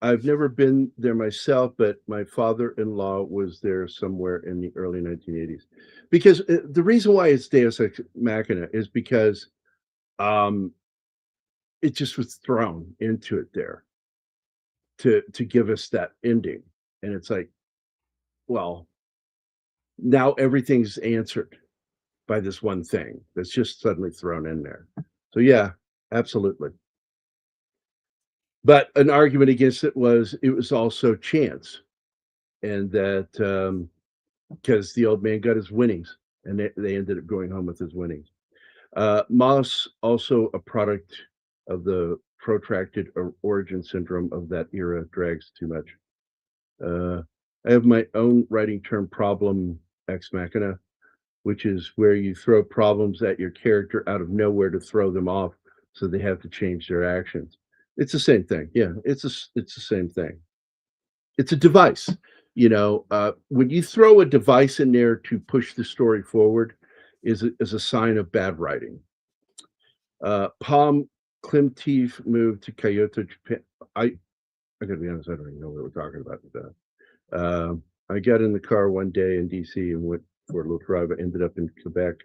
I've never been there myself, but my father-in-law was there somewhere in the early 1980s. Because the reason why it's Deus Ex Machina is because it just was thrown into it there to give us that ending. And it's like, well, now everything's answered by this one thing that's just suddenly thrown in there. So yeah, absolutely. But an argument against it was also chance. And that because the old man got his winnings and they ended up going home with his winnings. Moss, also a product of the protracted origin syndrome of that era, drags too much. I have my own writing term, problem ex machina, which is where you throw problems at your character out of nowhere to throw them off so they have to change their actions. It's the same thing. Yeah, it's the same thing. It's a device. You know, when you throw a device in there to push the story forward is a sign of bad writing. Klementieff moved to Kyoto, Japan. I gotta be honest, I don't even know what we're talking about with that. I got in the car one day in DC and went for a little drive. I ended up in Quebec.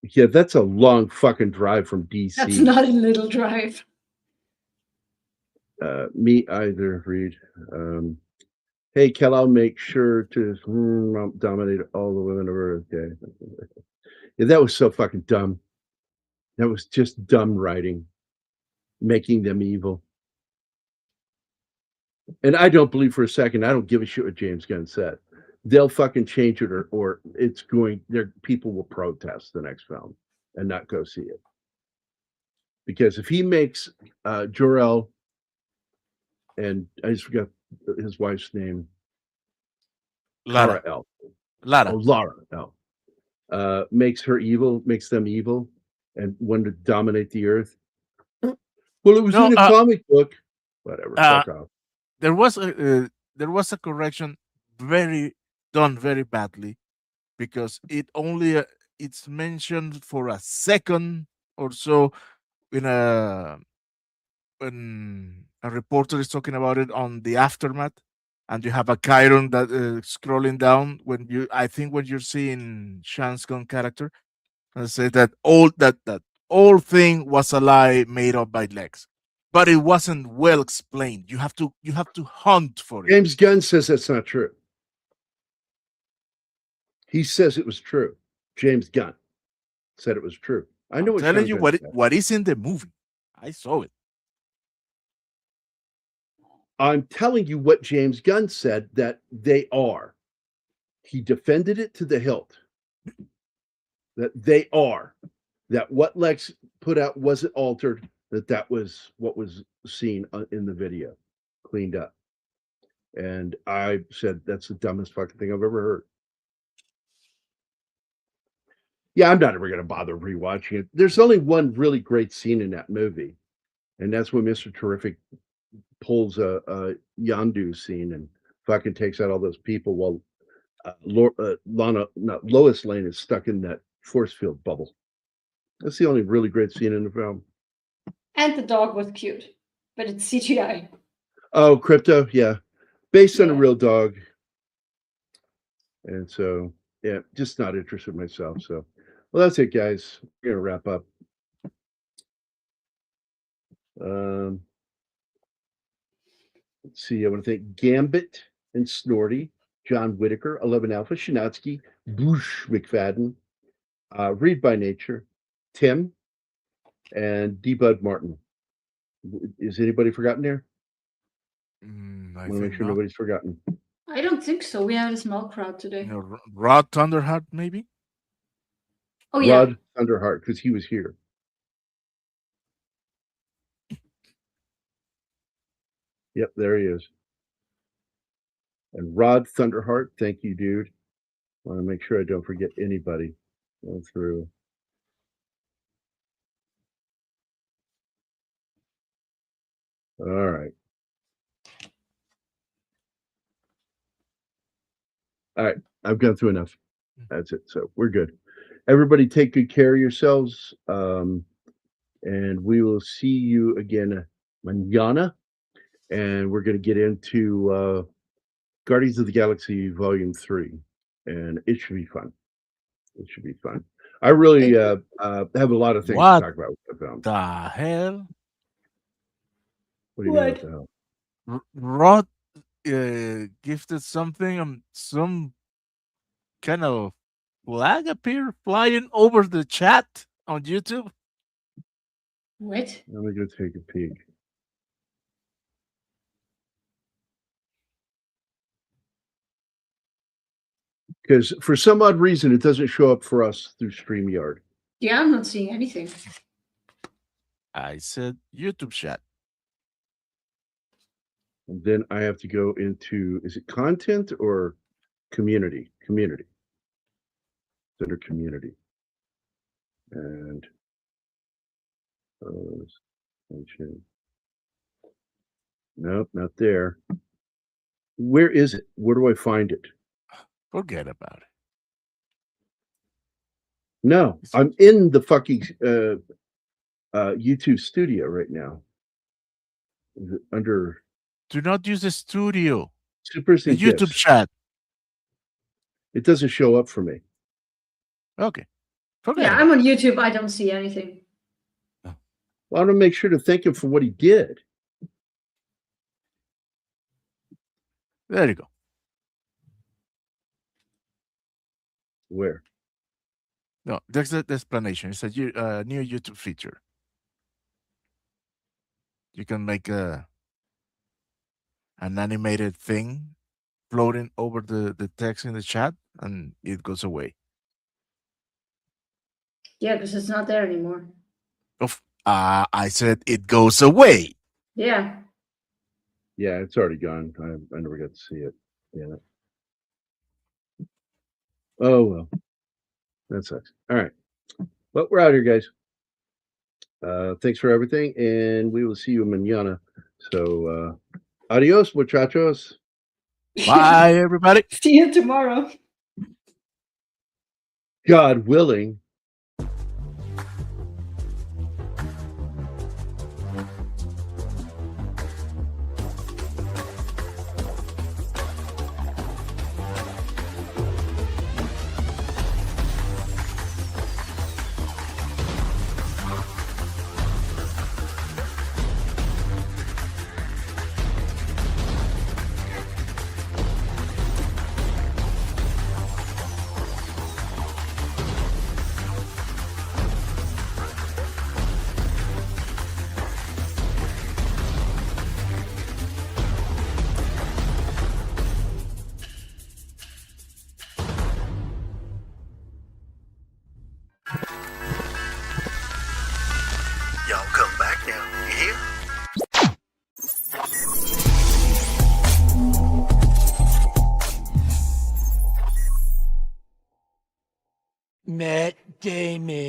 Yeah, that's a long fucking drive from DC. That's not a little drive. Me either, Reed. Hey, Kel, I'll make sure to dominate all the women of Earth. Okay. Yeah, that was so fucking dumb. That was just dumb writing, making them evil. And I don't believe for a second, I don't give a shit what James Gunn said. They'll fucking change it or it's going there. People will protest the next film and not go see it. Because if he makes Jor-El and I just forgot his wife's name, Lara. L. Lara. Oh, Lara L. Makes her evil, makes them evil, and want to dominate the earth. Well, it was in a comic book. Whatever. Fuck off. There was a correction done very badly because it's mentioned for a second or so when a reporter is talking about it on the aftermath, and you have a Chiron that scrolling down when you're seeing Sean's Gunn character and say that all thing was a lie made up by Lex. But it wasn't well explained. You have to hunt for it. James Gunn says that's not true. He says it was true. James Gunn said it was true. I know. I'm telling you what is in the movie. I saw it. I'm telling you what James Gunn said that they are. He defended it to the hilt. That they are. That what Lex put out wasn't altered. That was what was seen in the video, cleaned up. And I said, that's the dumbest fucking thing I've ever heard. Yeah, I'm not ever going to bother rewatching it. There's only one really great scene in that movie. And that's when Mr. Terrific pulls a Yondu scene and fucking takes out all those people while Lois Lane is stuck in that force field bubble. That's the only really great scene in the film. And the dog was cute, but it's CGI. Oh, Crypto, yeah. Based on a real dog. And so, yeah, just not interested myself. So, well, that's it, guys. We're going to wrap up. Let's see. I want to thank Gambit and Snorty, John Whitaker, 11 Alpha, Shinatsky, Boosh McFadden, Read by Nature, Tim, and D-Bud Martin. Is anybody forgotten there? I want to make sure nobody's forgotten. I don't think so. We had a small crowd today. Rod Thunderheart, maybe? Oh, yeah. Rod Thunderheart, because he was here. Yep, there he is. And Rod Thunderheart, thank you, dude. I want to make sure I don't forget anybody going through. All right. All right. I've gone through enough. That's it. So we're good. Everybody take good care of yourselves. And we will see you again mañana. And we're going to get into Guardians of the Galaxy Volume 3. And it should be fun. It should be fun. I really have a lot of things to talk about with the film. The hell? What do you mean, what the hell? Rod gifted something, some kind of flag appear flying over the chat on YouTube. What? Let me go take a peek. Because for some odd reason, it doesn't show up for us through StreamYard. Yeah, I'm not seeing anything. I said YouTube chat. And then I have to go into, is it content or community? Community. It's under community. And nope, not there. Where is it? Where do I find it? Forget about it. No, I'm in the fucking YouTube studio right now. Under. Do not use the studio. Supers and the YouTube chat. It doesn't show up for me. Okay. Yeah, I'm on YouTube. I don't see anything. Well, I want to make sure to thank him for what he did. There you go. Where? No, that's the explanation. It's a new YouTube feature. You can make an animated thing floating over the text in the chat, and it goes away. Yeah, because it's not there anymore. I said it goes away. Yeah. Yeah, it's already gone. I never got to see it. Yeah. Oh well, that sucks. All right, well, we're out here, guys. Thanks for everything, and we will see you mañana. So, adios, muchachos. Bye, everybody. See you tomorrow. God willing. Y'all come back now, you hear? Matt Damon.